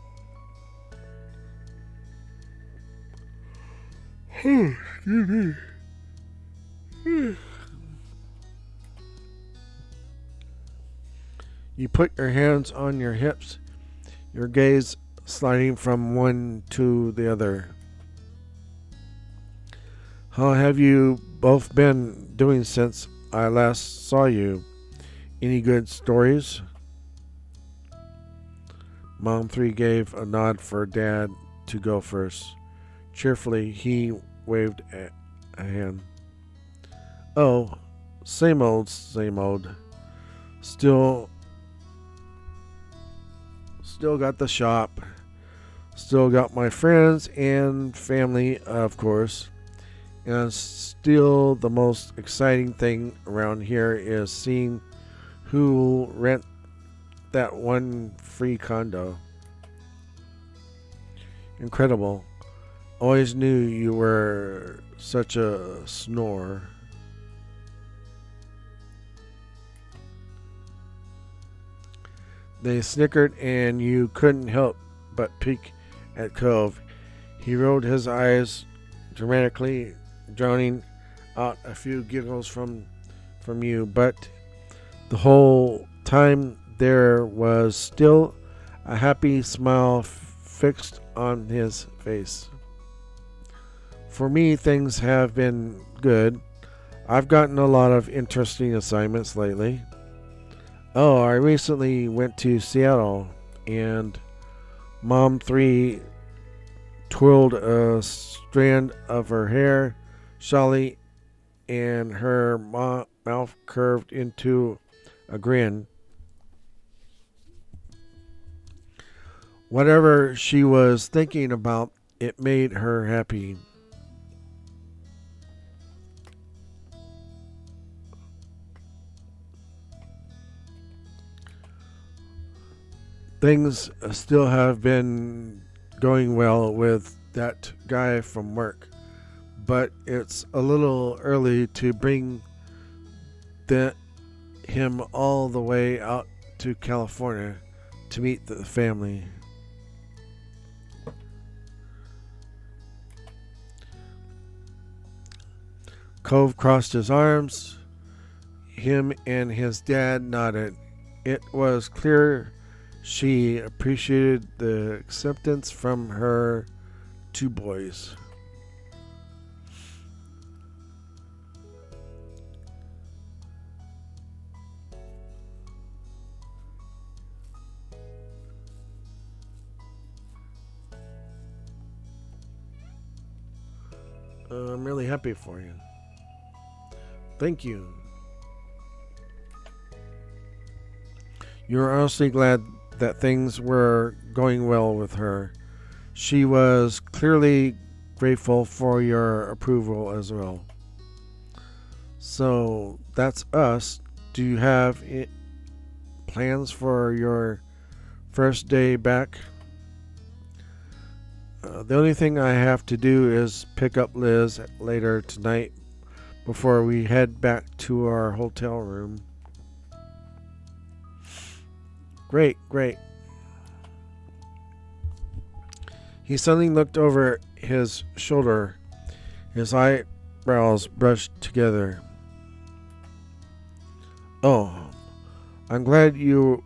B: excuse me. You put your hands on your hips, your gaze sliding from one to the other. How have you both been doing since I last saw you? Any good stories? Mom 3 gave a nod for Dad to go first. Cheerfully, he waved a hand. Oh, same old, same old. Still got the shop. Still got my friends and family, of course. And still the most exciting thing around here is seeing who will rent that one free condo. Incredible. Always knew you were such a snorer. They snickered, and you couldn't help but peek at Cove. He rolled his eyes dramatically, drowning out a few giggles from you, but the whole time there was still a happy smile fixed on his face. For me, things have been good. I've gotten a lot of interesting assignments lately. Oh, I recently went to Seattle, and Mom 3 twirled a strand of her hair, Shelly, and her mouth curved into a grin. Whatever she was thinking about, it made her happy. Things still have been going well with that guy from work, but it's a little early to bring him all the way out to California to meet the family. Cove crossed his arms. Him and his dad nodded. It was clear She appreciated the acceptance from her two boys. I'm really happy for you. Thank you. You're honestly glad that things were going well with her. She was clearly grateful for your approval as well. So that's us. Do you have plans for your first day back? The only thing I have to do is pick up Liz later tonight before we head back to our hotel room. Great, great. He suddenly looked over his shoulder. His eyebrows brushed together. Oh, I'm glad you're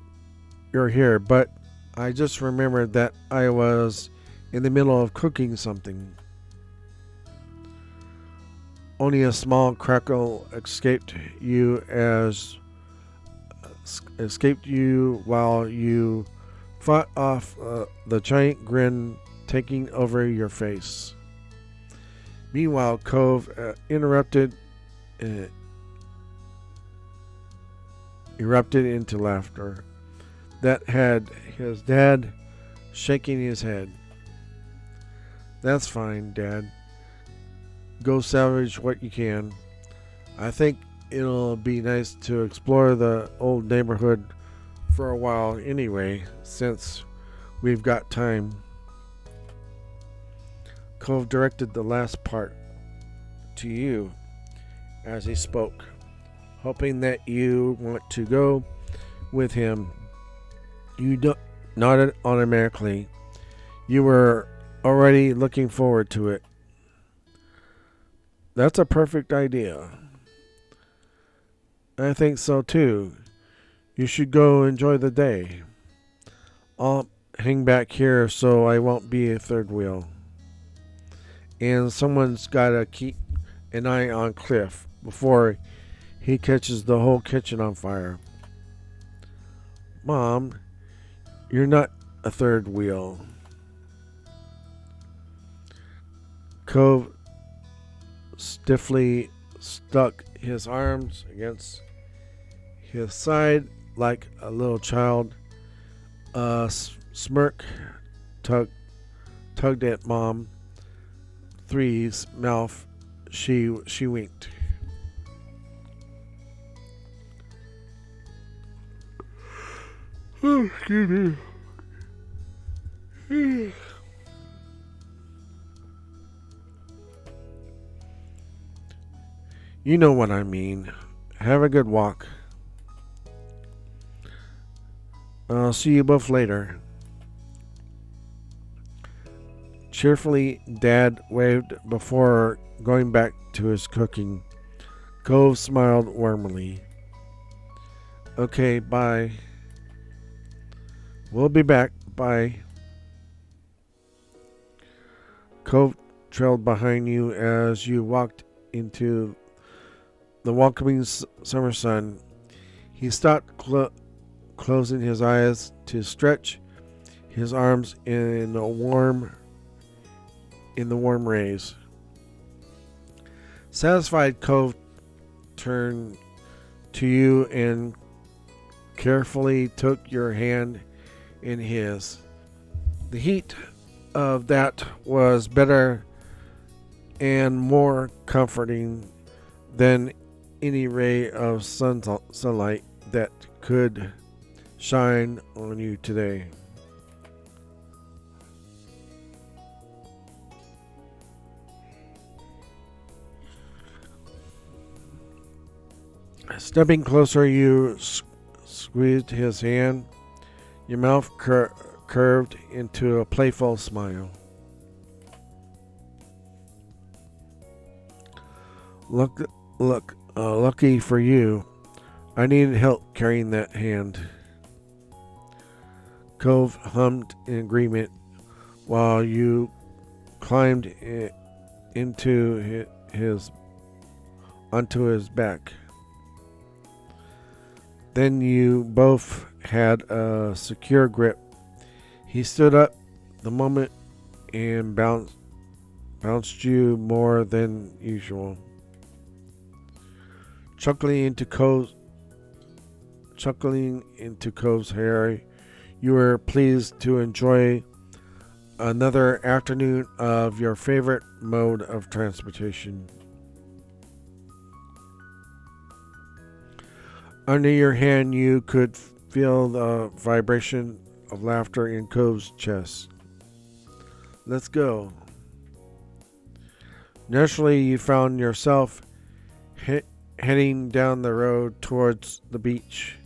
B: here, but I just remembered that I was in the middle of cooking something. Only a small crackle escaped you while you fought off the giant grin taking over your face. Meanwhile, Cove erupted into laughter that had his dad shaking his head. That's fine, Dad. Go salvage what you can. I think it'll be nice to explore the old neighborhood for a while anyway, since we've got time. Cove directed the last part to you as he spoke, hoping that you want to go with him. You nodded automatically. You were already looking forward to it. That's a perfect idea. I think so too. You should go enjoy the day. I'll hang back here so I won't be a third wheel. And someone's gotta keep an eye on Cliff before he catches the whole kitchen on fire. Mom, you're not a third wheel. Cove stiffly stuck his arms against his side like a little child. A smirk tugged at Mom 3's mouth. She winked. Oh, excuse me. You know what I mean. Have a good walk. I'll see you both later. Cheerfully, Dad waved before going back to his cooking. Cove smiled warmly. Okay, bye. We'll be back. Bye. Cove trailed behind you as you walked into the welcoming summer sun. He stopped, closing his eyes to stretch his arms in the warm rays. Satisfied, Cove turned to you and carefully took your hand in his. The heat of that was better and more comforting than any ray of sunlight that could shine on you today. Stepping closer, you squeezed his hand. Your mouth curved into a playful smile. Lucky for you, I needed help carrying that hand. Cove hummed in agreement while you climbed into his onto his back. Then you both had a secure grip. He stood up the moment and bounced you more than usual. Chuckling into Cove's hair, you were pleased to enjoy another afternoon of your favorite mode of transportation. Under your hand, you could feel the vibration of laughter in Cove's chest. Let's go. Naturally, you found yourself heading down the road towards the beach.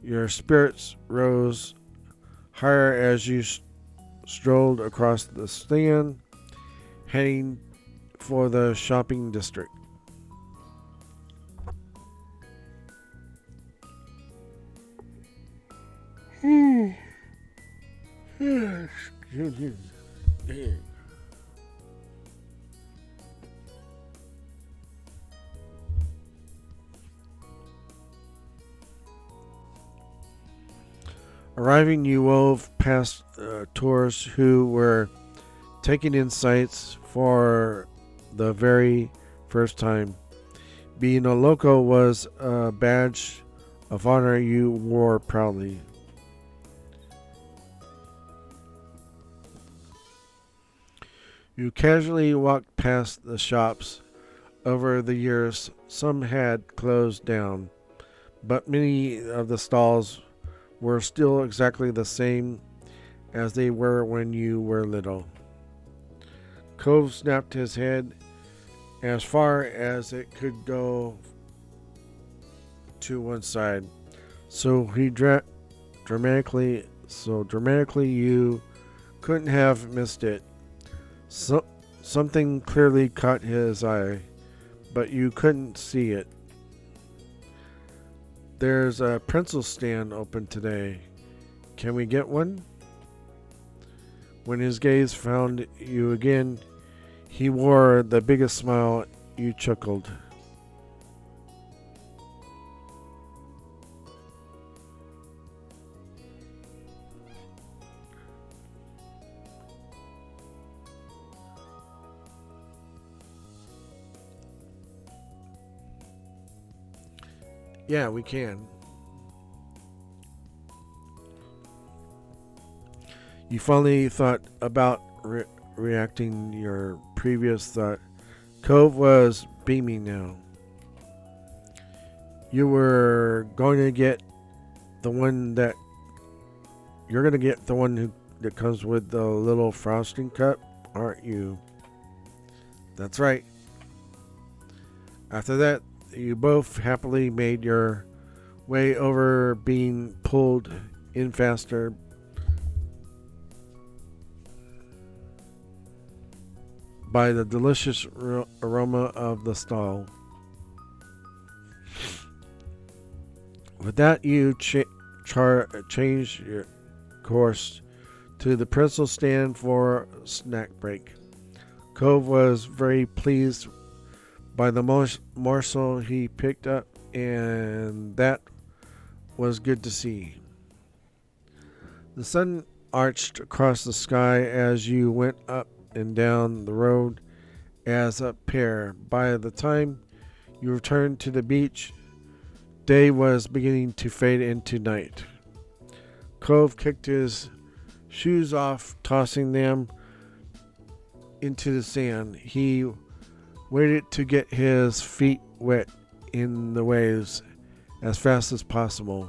B: Your spirits rose higher as you strolled across the sand, heading for the shopping district. Arriving, you wove past tourists who were taking in sights for the very first time. Being a local was a badge of honor you wore proudly. You casually walked past the shops. Over the years, some had closed down, but many of the stalls were still exactly the same as they were when you were little. Cove snapped his head as far as it could go to one side, so dramatically you couldn't have missed it. Something clearly caught his eye, but you couldn't see it. There's a pencil stand open today. Can we get one? When his gaze found you again, he wore the biggest smile. You chuckled. Yeah, we can. You finally thought about reacting your previous thought. Cove was beaming now. You were going to get the one that you're going to get the one that comes with the little frosting cup, aren't you? That's right. After that, you both happily made your way over, being pulled in faster by the delicious aroma of the stall. With that, you changed your course to the pretzel stand for snack break. Cove was very pleased by the morsel he picked up, and that was good to see. The sun arched across the sky as you went up and down the road as a pair. By the time you returned to the beach, day was beginning to fade into night. Cove kicked his shoes off, tossing them into the sand. He waited to get his feet wet in the waves as fast as possible.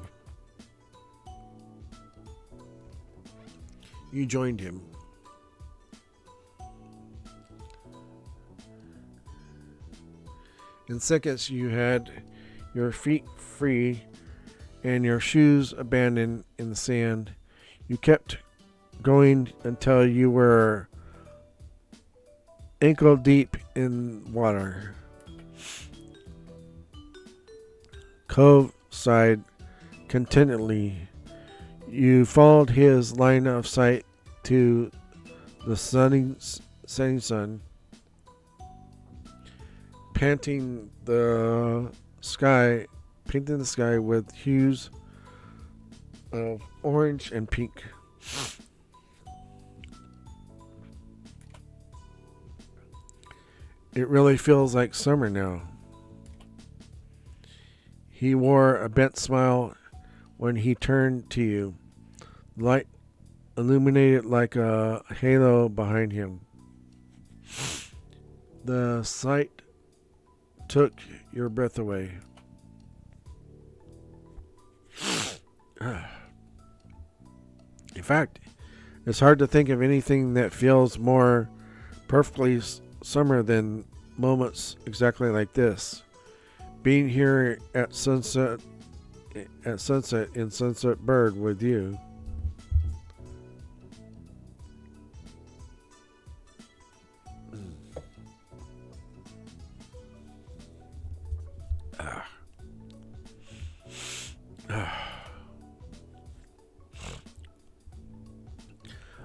B: You joined him. In seconds, you had your feet free and your shoes abandoned in the sand. You kept going until you were ankle deep in water. Cove sighed contentedly. You followed his line of sight to the setting sun, painting the sky with hues of orange and pink. It really feels like summer now. He wore a bent smile when he turned to you, light illuminated like a halo behind him. The sight took your breath away. In fact, it's hard to think of anything that feels more perfectly summer than moments exactly like this. Being here at sunset in Sunset Bird with you.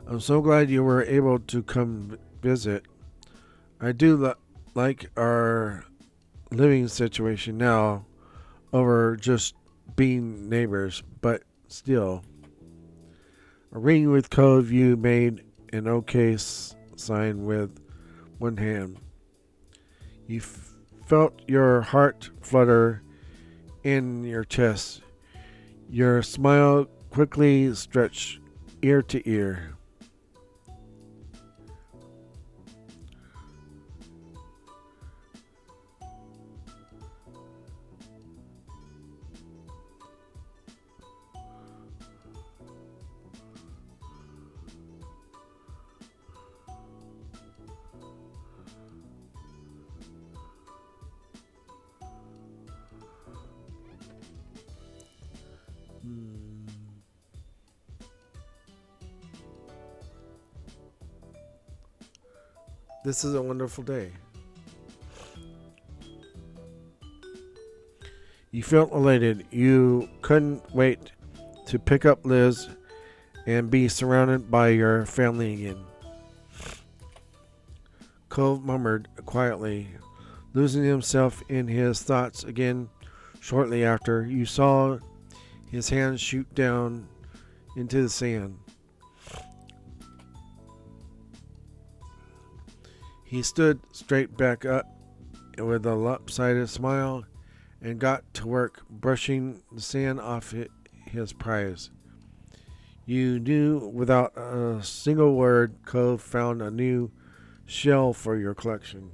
B: I'm so glad you were able to come visit. I do like our living situation now over just being neighbors, but still. A ring with Cove, you made an okay sign with one hand. You felt your heart flutter in your chest. Your smile quickly stretched ear to ear. This is a wonderful day. You felt elated. You couldn't wait to pick up Liz and be surrounded by your family again. Cove murmured quietly, losing himself in his thoughts again shortly after. You saw his hands shoot down into the sand. He stood straight back up with a lopsided smile and got to work brushing the sand off his prize. You knew without a single word Cove found a new shell for your collection.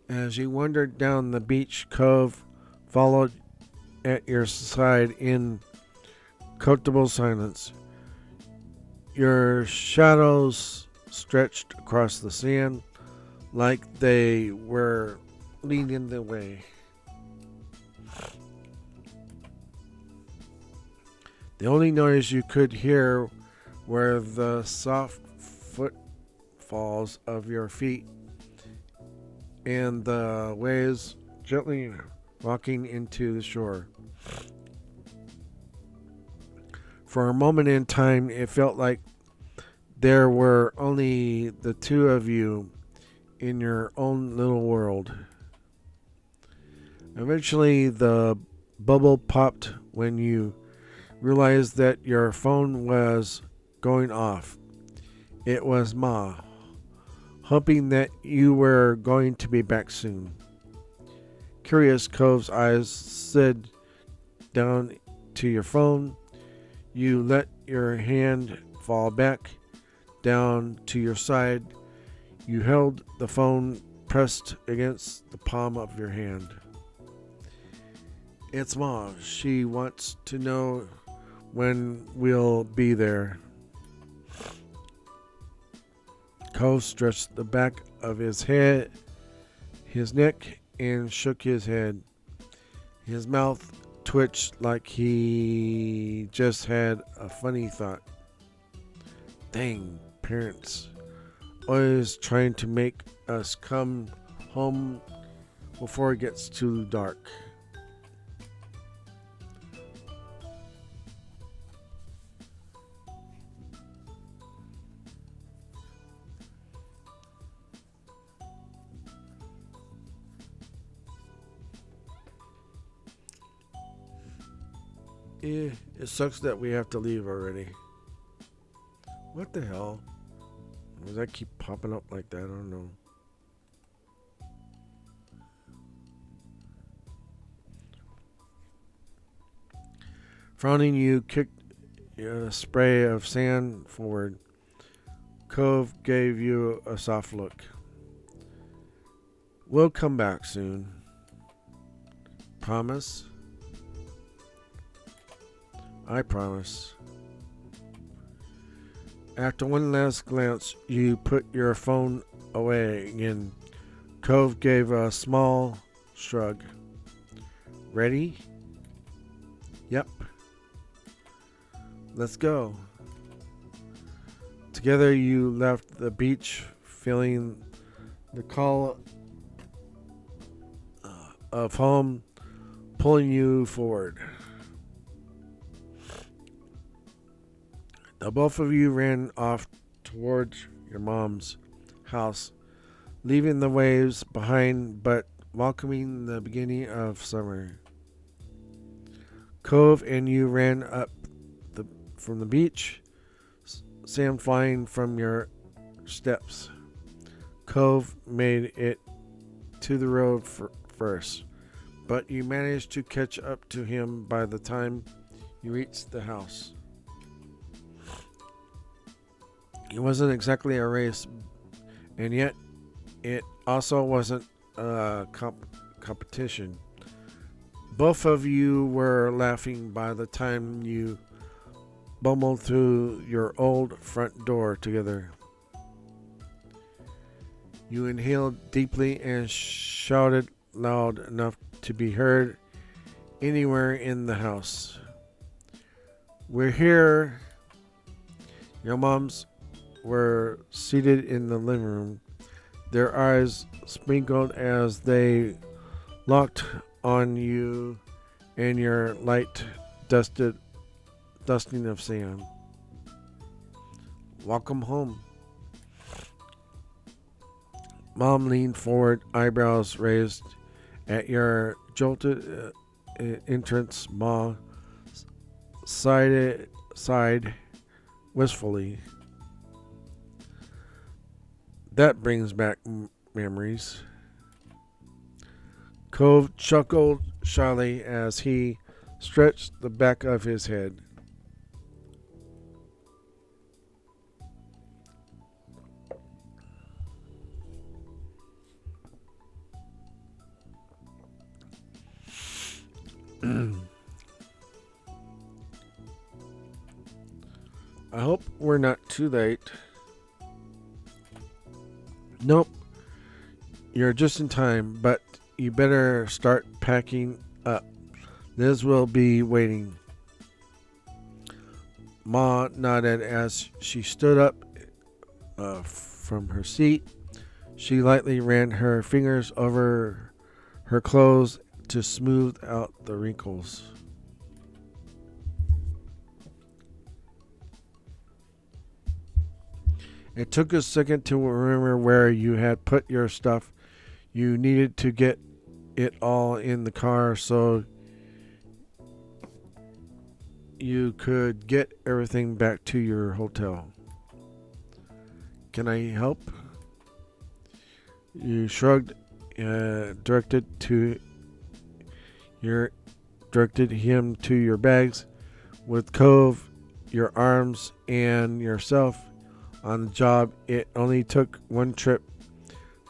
B: As you wandered down the beach, Cove followed at your side in comfortable silence. Your shadows stretched across the sand like they were leading the way. The only noise you could hear were the soft footfalls of your feet and the waves gently rocking into the shore. For a moment in time, it felt like there were only the two of you in your own little world. Eventually, the bubble popped when you realized that your phone was going off. It was Ma, hoping that you were going to be back soon. Curious, Cove's eyes slid down to your phone. You let your hand fall back down to your side. You held the phone pressed against the palm of your hand. It's Ma. She wants to know when we'll be there. Cove stretched the back of his head, his neck, and shook his head. His mouth twitched like he just had a funny thought. Dang, parents. Always trying to make us come home before it gets too dark. It sucks that we have to leave already. What the hell? Does that keep popping up like that? I don't know. Frowning, you kicked a spray of sand forward. Cove gave you a soft look. We'll come back soon. Promise? I promise. After one last glance, you put your phone away again. Cove gave a small shrug. Ready? Yep. Let's go. Together you left the beach, feeling the call of home pulling you forward. The both of you ran off towards your mom's house, leaving the waves behind but welcoming the beginning of summer. Cove and you ran up from the beach, sand flying from your steps. Cove made it to the road first, but you managed to catch up to him by the time you reached the house. It wasn't exactly a race, and yet it also wasn't a competition. Both of you were laughing by the time you bumbled through your old front door together. You inhaled deeply and shouted loud enough to be heard anywhere in the house. We're here. Your moms were seated in the living room, their eyes sprinkled as they locked on you and your light dusting of sand. Welcome home. Mom leaned forward, eyebrows raised at your jolted entrance. Ma sighed wistfully. That brings back memories. Cove chuckled shyly as he stretched the back of his head. I hope we're not too late. Nope. You're just in time, but you better start packing up. Liz will be waiting. Ma nodded as she stood up from her seat. She lightly ran her fingers over her clothes to smooth out the wrinkles. It took a second to remember where you had put your stuff. You needed to get it all in the car so you could get everything back to your hotel. Can I help? You shrugged, directed him to your bags. With Cove, your arms, and yourself on the job, it only took one trip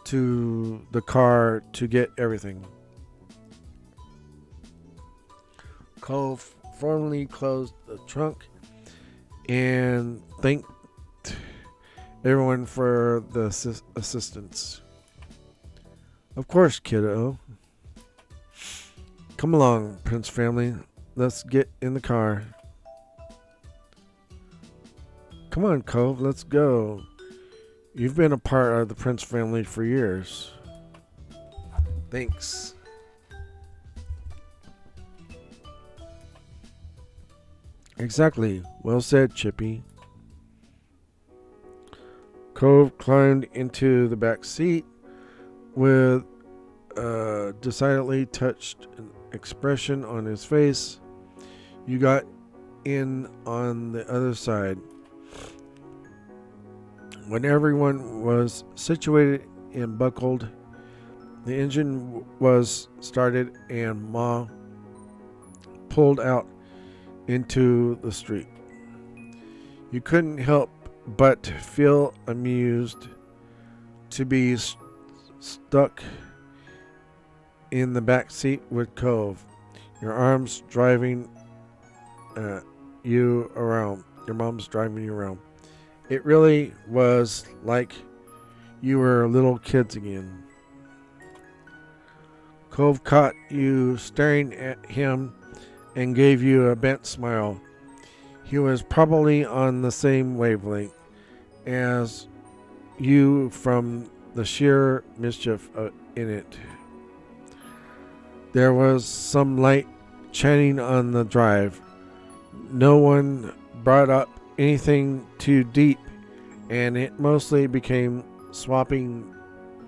B: to the car to get everything. Cove formally closed the trunk and thanked everyone for the assistance. Of course, kiddo. Come along, Prince family. Let's get in the car. Come on, Cove, let's go. You've been a part of the Prince family for years. Thanks. Exactly. Well said, Chippy. Cove climbed into the back seat with a decidedly touched expression on his face. You got in on the other side. When everyone was situated and buckled, the engine was started and Ma pulled out into the street. You couldn't help but feel amused to be stuck in the back seat with Cove, your arms driving you around. Your mom's driving you around. It really was like you were little kids again. Cove caught you staring at him and gave you a bent smile. He was probably on the same wavelength as you from the sheer mischief in it. There was some light chatting on the drive. No one brought up anything too deep, and it mostly became swapping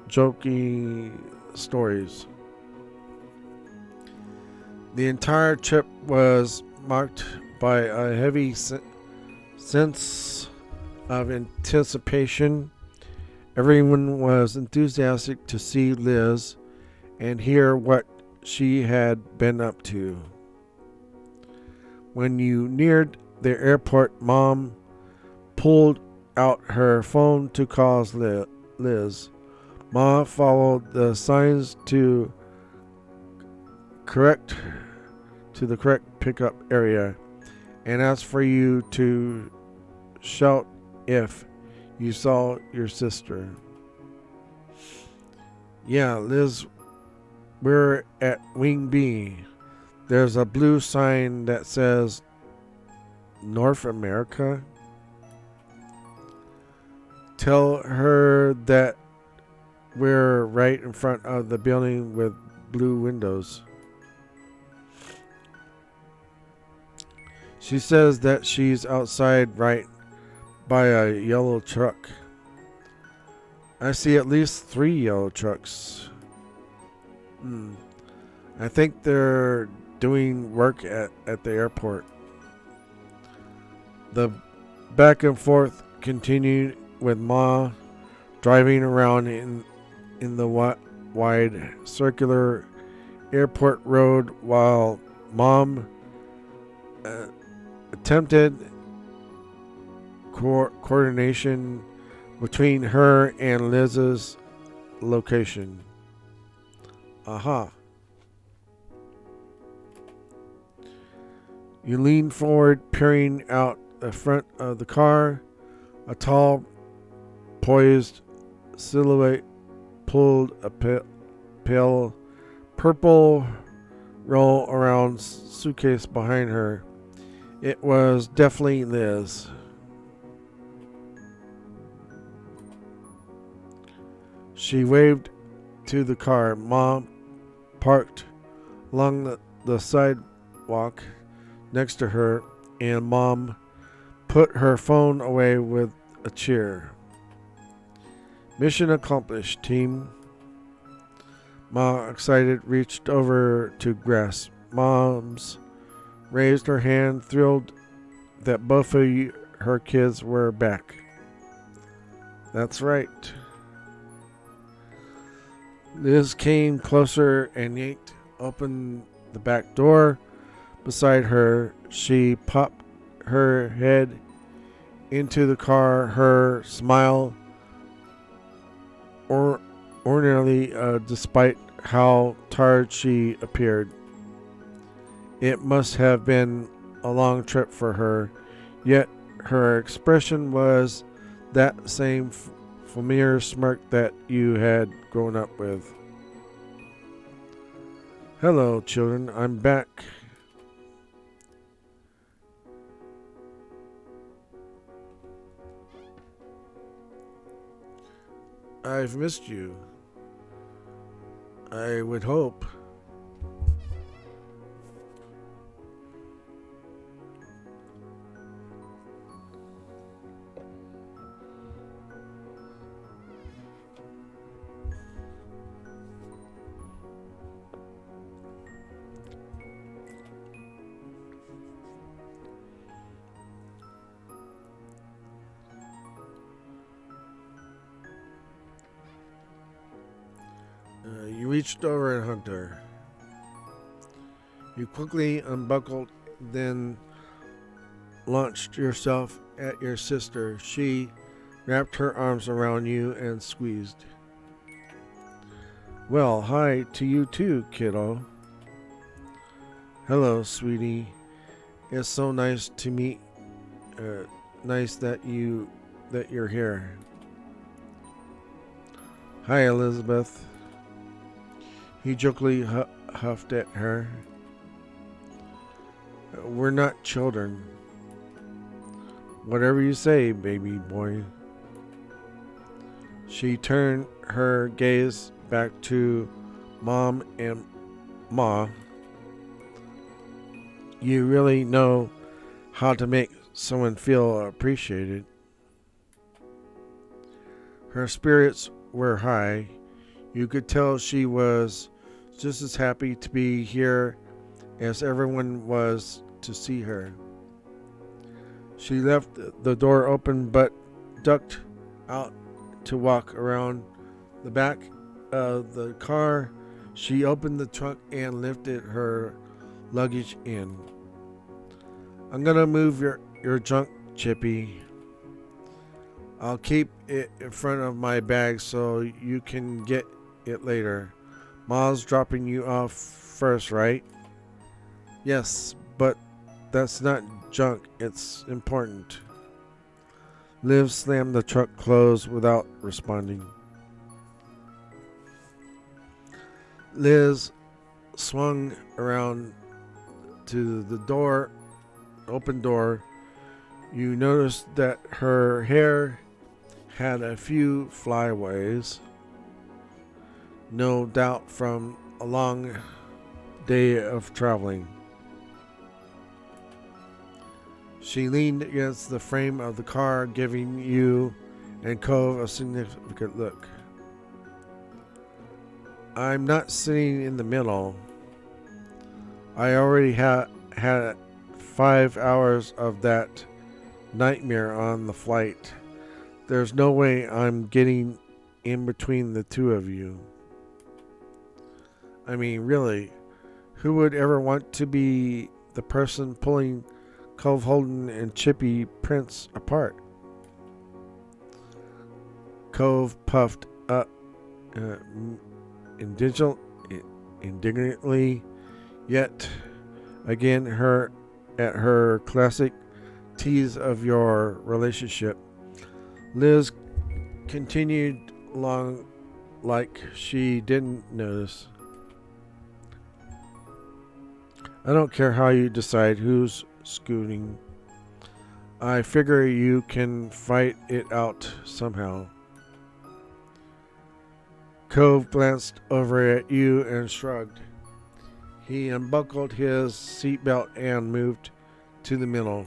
B: jokey stories. The entire trip was marked by a heavy sense of anticipation. Everyone was enthusiastic to see Liz and hear what she had been up to. When you neared the airport, Mom pulled out her phone to call Liz. Ma followed the signs to the correct pickup area and asked for you to shout if you saw your sister. Yeah, Liz, we're at Wing B. There's a blue sign that says North America. Tell her that we're right in front of the building with blue windows. She says that she's outside right by a yellow truck. I see at least 3 yellow trucks. I think they're doing work at the airport. The back and forth continued with Ma driving around in the wide circular airport road while Mom attempted coordination between her and Liz's location. Aha. You lean forward, peering out the front of the car. A tall, poised silhouette pulled a pale purple roll around suitcase behind her. It was definitely Liz. She waved to the car. Mom parked along the sidewalk next to her, and Mom put her phone away with a cheer. Mission accomplished, team. Ma, excited, reached over to grasp. Mom's raised her hand, thrilled that both of her kids were back. That's right. Liz came closer and yanked open the back door beside her. She popped her head into the car, her smile ordinarily despite how tired she appeared. It must have been a long trip for her, yet her expression was that same familiar smirk that you had grown up with. Hello, children, I'm back. I've missed you. I would hope. reached over and hugged her. You quickly unbuckled, then launched yourself at your sister. She wrapped her arms around you and squeezed. Well, hi to you too, kiddo. Hello, sweetie. It's so nice to meet. Nice that you're here. Hi, Elizabeth. He jokingly huffed at her. We're not children. Whatever you say, baby boy. She turned her gaze back to Mom and Ma. You really know how to make someone feel appreciated. Her spirits were high. You could tell she was just as happy to be here as everyone was to see her. She left the door open but ducked out to walk around the back of the car. She opened the trunk and lifted her luggage in. I'm gonna move your junk, Chippy. I'll keep it in front of my bag so you can get it later. Ma's dropping you off first, right? Yes, but that's not junk. It's important. Liv slammed the truck closed without responding. Liz swung around to the open door. You noticed that her hair had a few flyaways, no doubt from a long day of traveling. She leaned against the frame of the car, giving you and Cove a significant look. I'm not sitting in the middle. I already had 5 hours of that nightmare on the flight. There's no way I'm getting in between the two of you. I mean, really, who would ever want to be the person pulling Cove Holden and Chippy Prince apart? Cove puffed up indignantly, yet again at her classic tease of your relationship. Liz continued along like she didn't notice. I don't care how you decide who's scooting. I figure you can fight it out somehow. Cove glanced over at you and shrugged. He unbuckled his seatbelt and moved to the middle.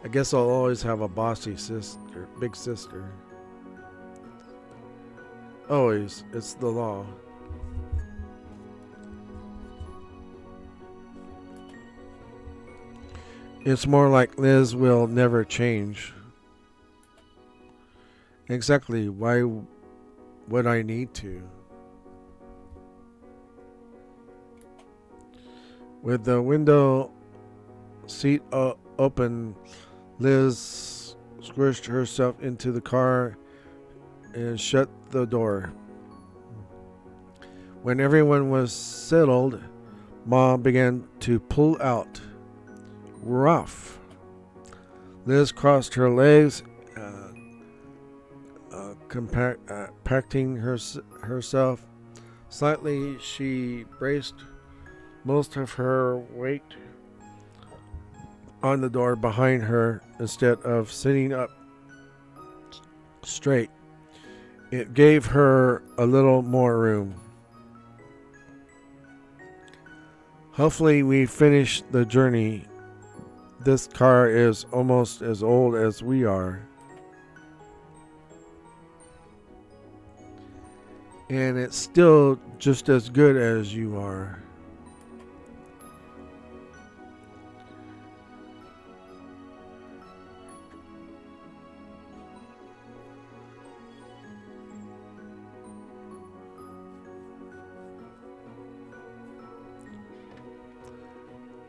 B: I guess I'll always have a bossy sister, big sister. Always. It's the law. It's more like Liz will never change. Exactly. Why would I need to? With the window seat open, Liz squished herself into the car and shut the door. When everyone was settled, Ma began to pull out. Rough. Liz crossed her legs, compacting herself slightly. She braced most of her weight on the door behind her instead of sitting up straight. It gave her a little more room. Hopefully we finish the journey. This car is almost as old as we are. and it's still just as good as you are.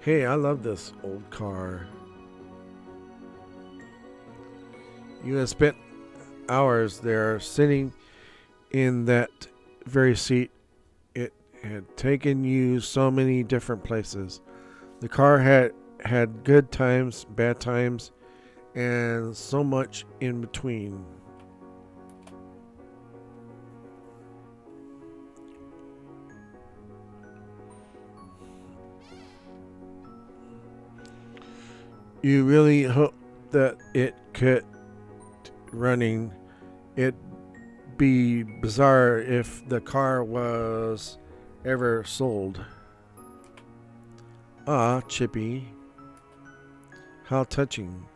B: Hey, I love this old car. You have spent hours there sitting in that very seat. It had taken you so many different places. The car had good times, bad times, and so much in between. You really hope that it kept running. It'd be bizarre if the car was ever sold. Ah, Chippy. How touching.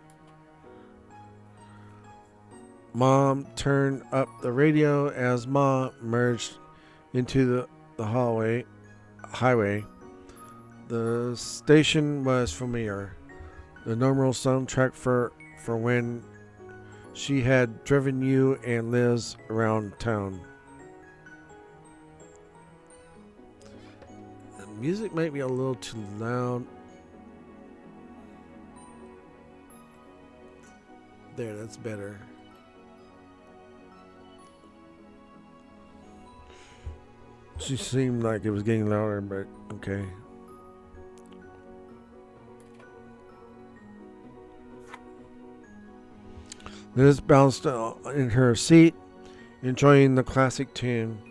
B: Mom turned up the radio as Ma merged into the highway. The station was familiar. The normal soundtrack for when she had driven you and Liz around town. The music might be a little too loud. There, that's better. She seemed like it was getting louder, but okay. Liz bounced in her seat, enjoying the classic tune.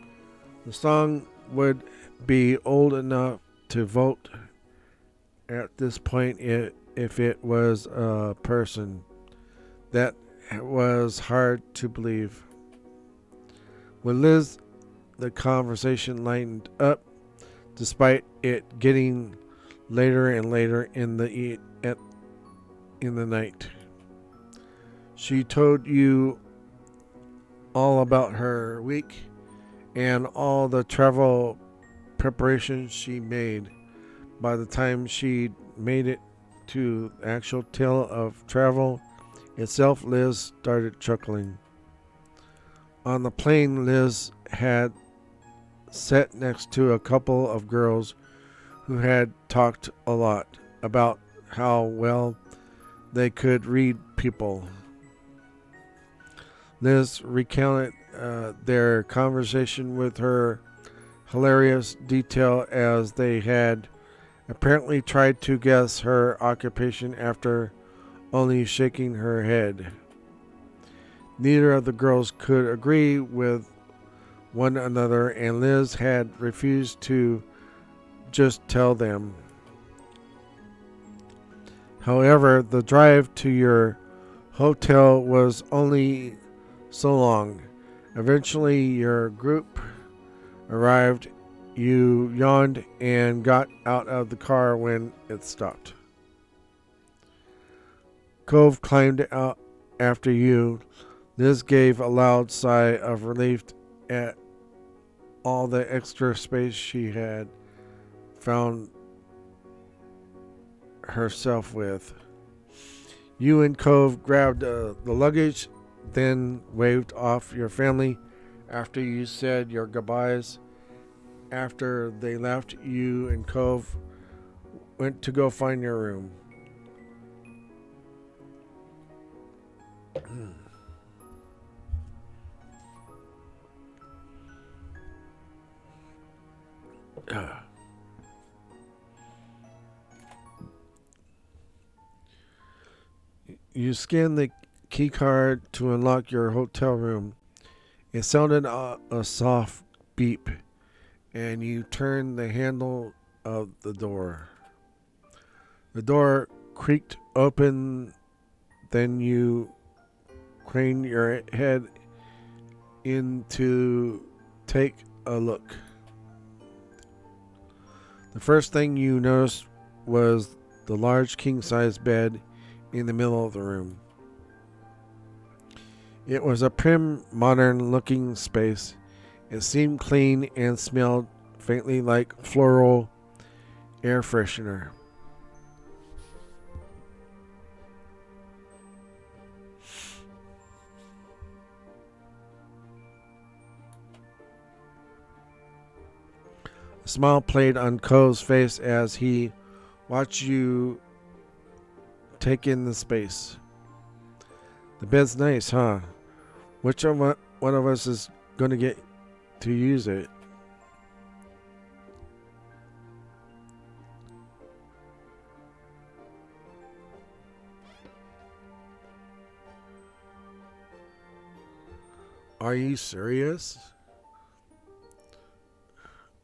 B: The song would be old enough to vote at this point if it was a person. That was hard to believe. With Liz, the conversation lightened up, despite it getting later and later in the night. She told you all about her week and all the travel preparations she made. By the time she made it to the actual tale of travel itself, Liz started chuckling. On the plane, Liz had sat next to a couple of girls who had talked a lot about how well they could read people. Liz recounted their conversation with her hilarious detail as they had apparently tried to guess her occupation after only shaking her head. Neither of the girls could agree with one another, and Liz had refused to just tell them. However, the drive to your hotel was only so long. Eventually, your group arrived. You yawned and got out of the car when it stopped. Cove climbed out after you. Liz gave a loud sigh of relief at all the extra space she had found herself with. You and Cove grabbed the luggage, then waved off your family after you said your goodbyes. After they left, you and Cove went to go find your room. You scanned the key card to unlock your hotel room. It sounded a soft beep, and you turned the handle of the door. The door creaked open, then you craned your head in to take a look. The first thing you noticed was the large king-size bed in the middle of the room. It was a prim, modern-looking space. It seemed clean and smelled faintly like floral air freshener. A smile played on Cole's face as he watched you take in the space. The bed's nice, huh? Which one of us is going to get to use it? Are you serious?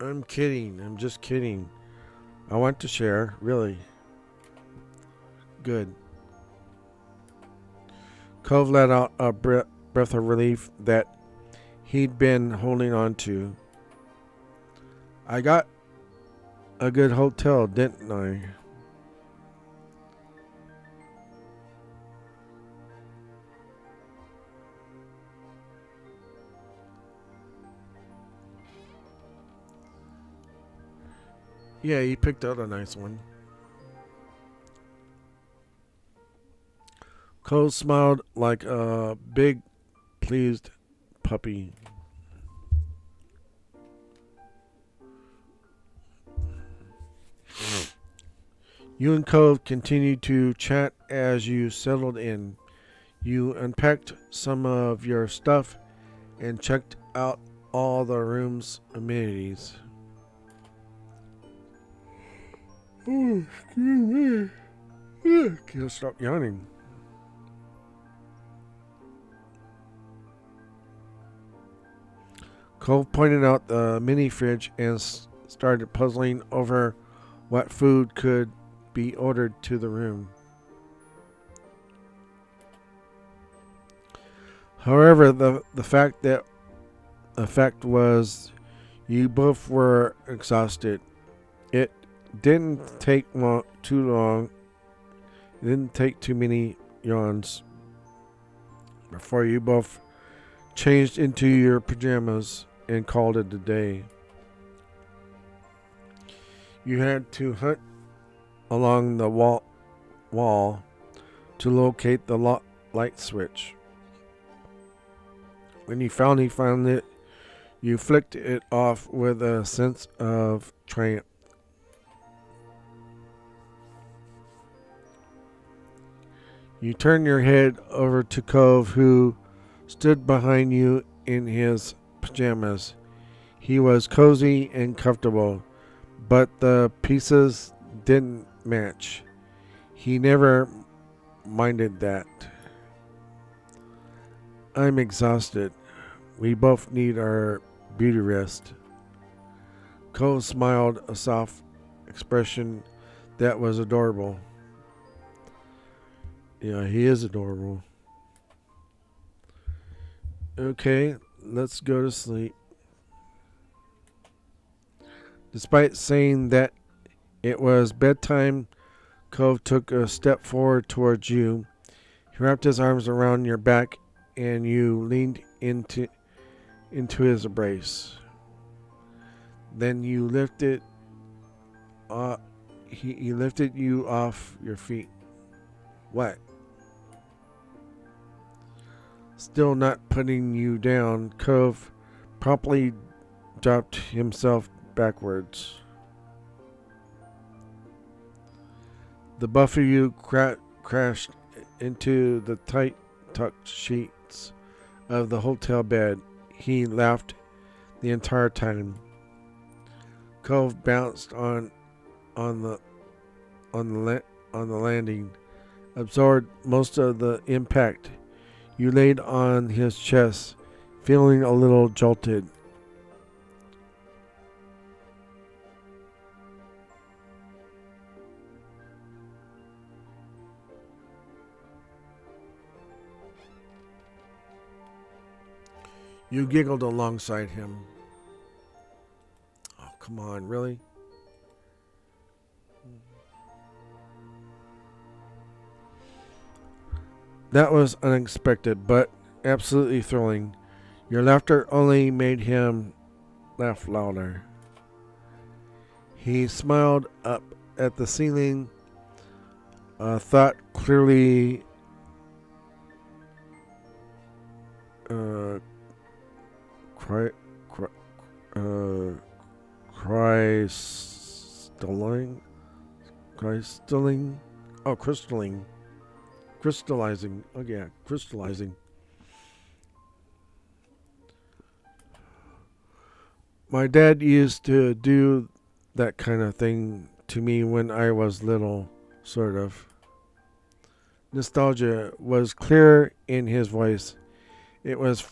B: I'm kidding. I'm just kidding. I want to share, really. Good. Cove let out a breath of relief that he'd been holding on to. I got a good hotel, didn't I? Yeah, you picked out a nice one. Cole smiled like a big, pleased puppy. You and Cove continued to chat as you settled in. You unpacked some of your stuff and checked out all the room's amenities. Oh, excuse me. Can't stop yawning. Cole pointed out the mini fridge and started puzzling over what food could be ordered to the room. However, the fact was you both were exhausted. It didn't take too long. It didn't take too many yawns before you both changed into your pajamas and called it a day. You had to hunt along the wall to locate the light switch. When you finally found it, you flicked it off with a sense of triumph. You turned your head over to Cove, who stood behind you in his pajamas. He was cozy and comfortable, but the pieces didn't match. He never minded that. I'm exhausted. We both need our beauty rest. Cove smiled, a soft expression that was adorable. Yeah, he is adorable. Okay, let's go to sleep. Despite saying that it was bedtime, Cove took a step forward towards you. He wrapped his arms around your back and you leaned into his embrace. Then you lifted he lifted you off your feet. What? Still not putting you down, Cove promptly dropped himself backwards. The both of you crashed into the tight tucked sheets of the hotel bed. He laughed the entire time. Cove bounced on the landing, absorbed most of the impact. You laid on his chest, feeling a little jolted. You giggled alongside him. Oh, come on, really? That was unexpected, but absolutely thrilling. Your laughter only made him laugh louder. He smiled up at the ceiling, a thought clearly cry, cry, crystalline, crystallizing. Oh yeah, crystallizing. My dad used to do that kind of thing to me when I was little, sort of. Nostalgia was clear in his voice. It was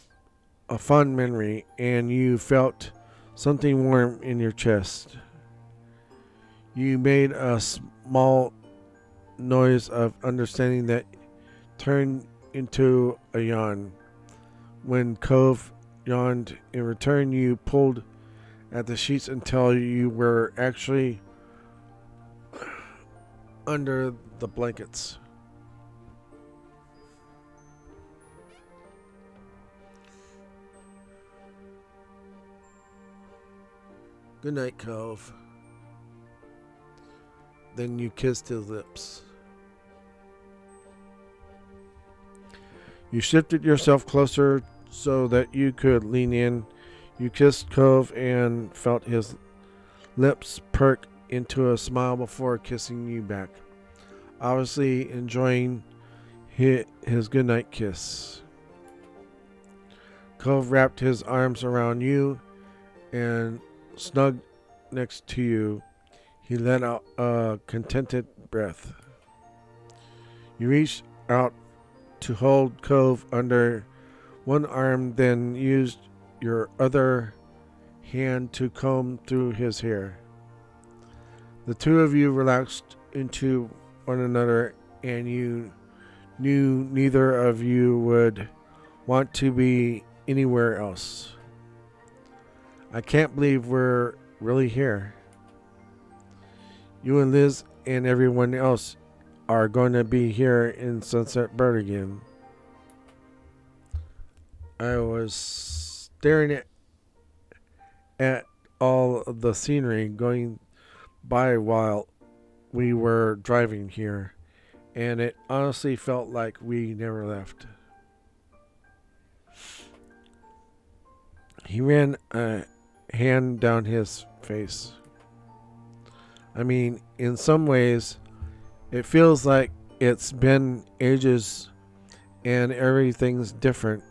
B: a fond memory, and you felt something warm in your chest. You made a small noise of understanding that turned into a yawn. When Cove yawned in return, you pulled at the sheets until you were actually under the blankets. Good night, Cove. Then you kissed his lips. You shifted yourself closer so that you could lean in. You kissed Cove and felt his lips perk into a smile before kissing you back, obviously enjoying his goodnight kiss. Cove wrapped his arms around you and snugged next to you. He let out a contented breath. You reached out to hold Cove under one arm, then used your other hand to comb through his hair. The two of you relaxed into one another, and you knew neither of you would want to be anywhere else. I can't believe we're really here. You and Liz and everyone else are going to be here in Sunset Bird again. I was staring at all of the scenery going by while we were driving here, and it honestly felt like we never left. He ran a hand down his face. I mean, in some ways, it feels like it's been ages and everything's different.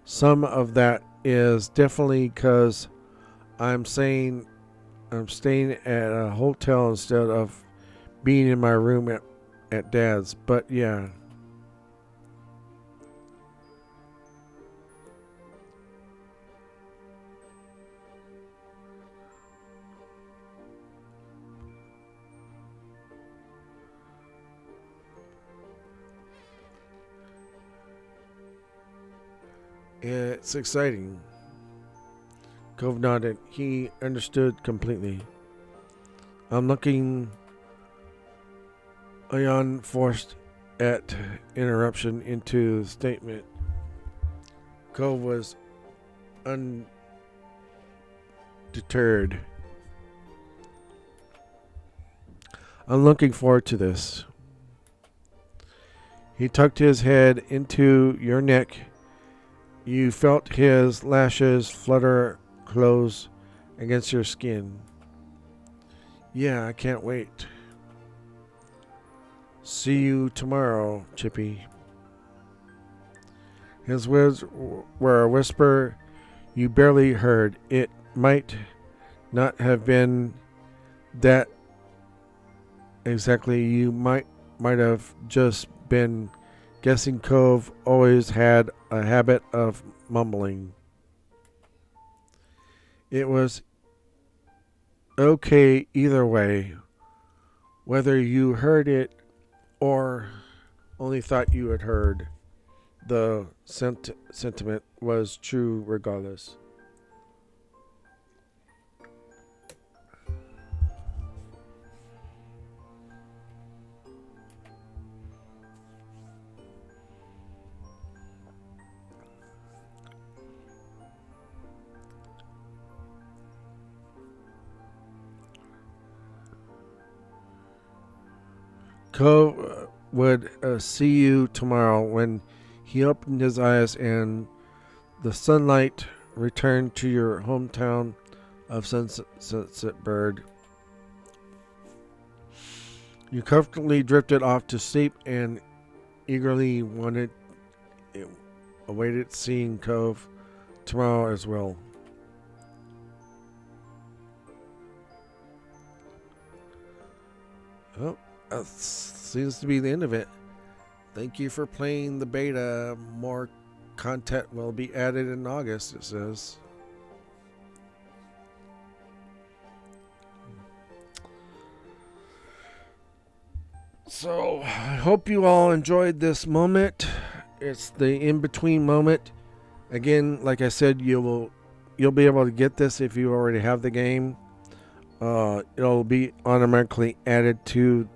B: Some of that is definitely because I'm staying at a hotel instead of being in my room at Dad's. But yeah. It's exciting. Cove nodded. He understood completely. I'm looking. Ayan forced at interruption into the statement. Cove was undeterred. I'm looking forward to this. He tucked his head into your neck. You felt his lashes flutter close against your skin. Yeah, I can't wait. See you tomorrow, Chippy. His words were a whisper you barely heard. It might not have been that exactly. You might have just been guessing. Cove always had a habit of mumbling. It was okay either way, whether you heard it or only thought you had heard. The sentiment was true regardless. Cove would see you tomorrow when he opened his eyes and the sunlight returned to your hometown of Sunset Bird. You comfortably drifted off to sleep and eagerly awaited seeing Cove tomorrow as well. Oh, that seems to be the end of it. Thank you for playing the beta. More content will be added in August, it says. So, I hope you all enjoyed this moment. It's the in-between moment. Again, like I said, you'll be able to get this if you already have the game. It'll be automatically added to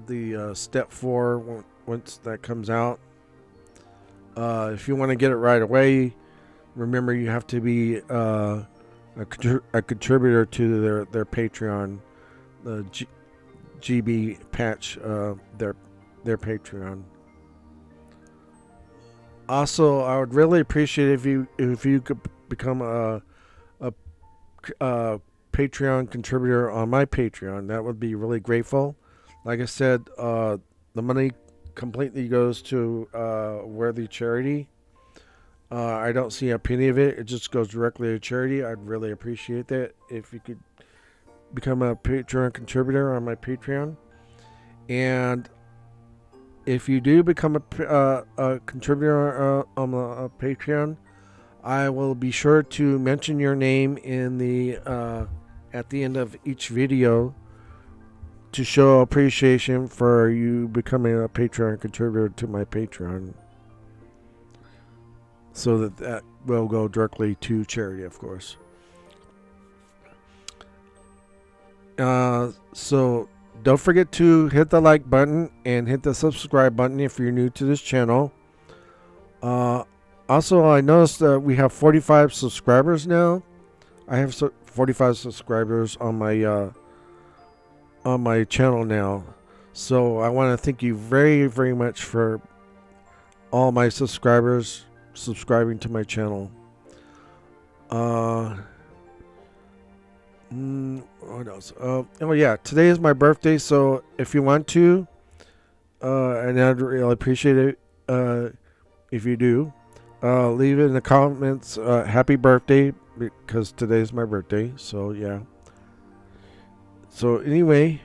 B: the step 4 once that comes out. If you want to get it right away, remember you have to be a contributor to their Patreon, the GB patch, their Patreon. Also, I would really appreciate if you could become a Patreon contributor on my Patreon. That would be really grateful. Like I said, the money completely goes to worthy charity. I don't see a penny of it. It just goes directly to charity. I'd really appreciate that if you could become a Patreon contributor on my Patreon. And if you do become a contributor on the Patreon, I will be sure to mention your name in the at the end of each video to show appreciation for you becoming a Patreon contributor to my Patreon, so that will go directly to charity, of course. So don't forget to hit the like button and hit the subscribe button if you're new to this channel. Also, I noticed that we have 45 subscribers now. I have 45 subscribers on my channel now. So I want to thank you very, very much for all my subscribers subscribing to my channel. What else? Oh yeah, today is my birthday, so if you want to, and I'd really appreciate it if you do, leave it in the comments. Happy birthday, because today's my birthday. So yeah. So anyway,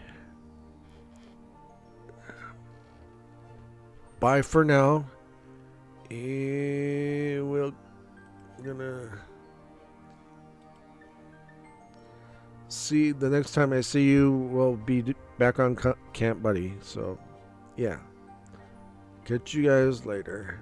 B: bye for now. And we're gonna see, the next time I see you will be back on Camp Buddy. So yeah, catch you guys later.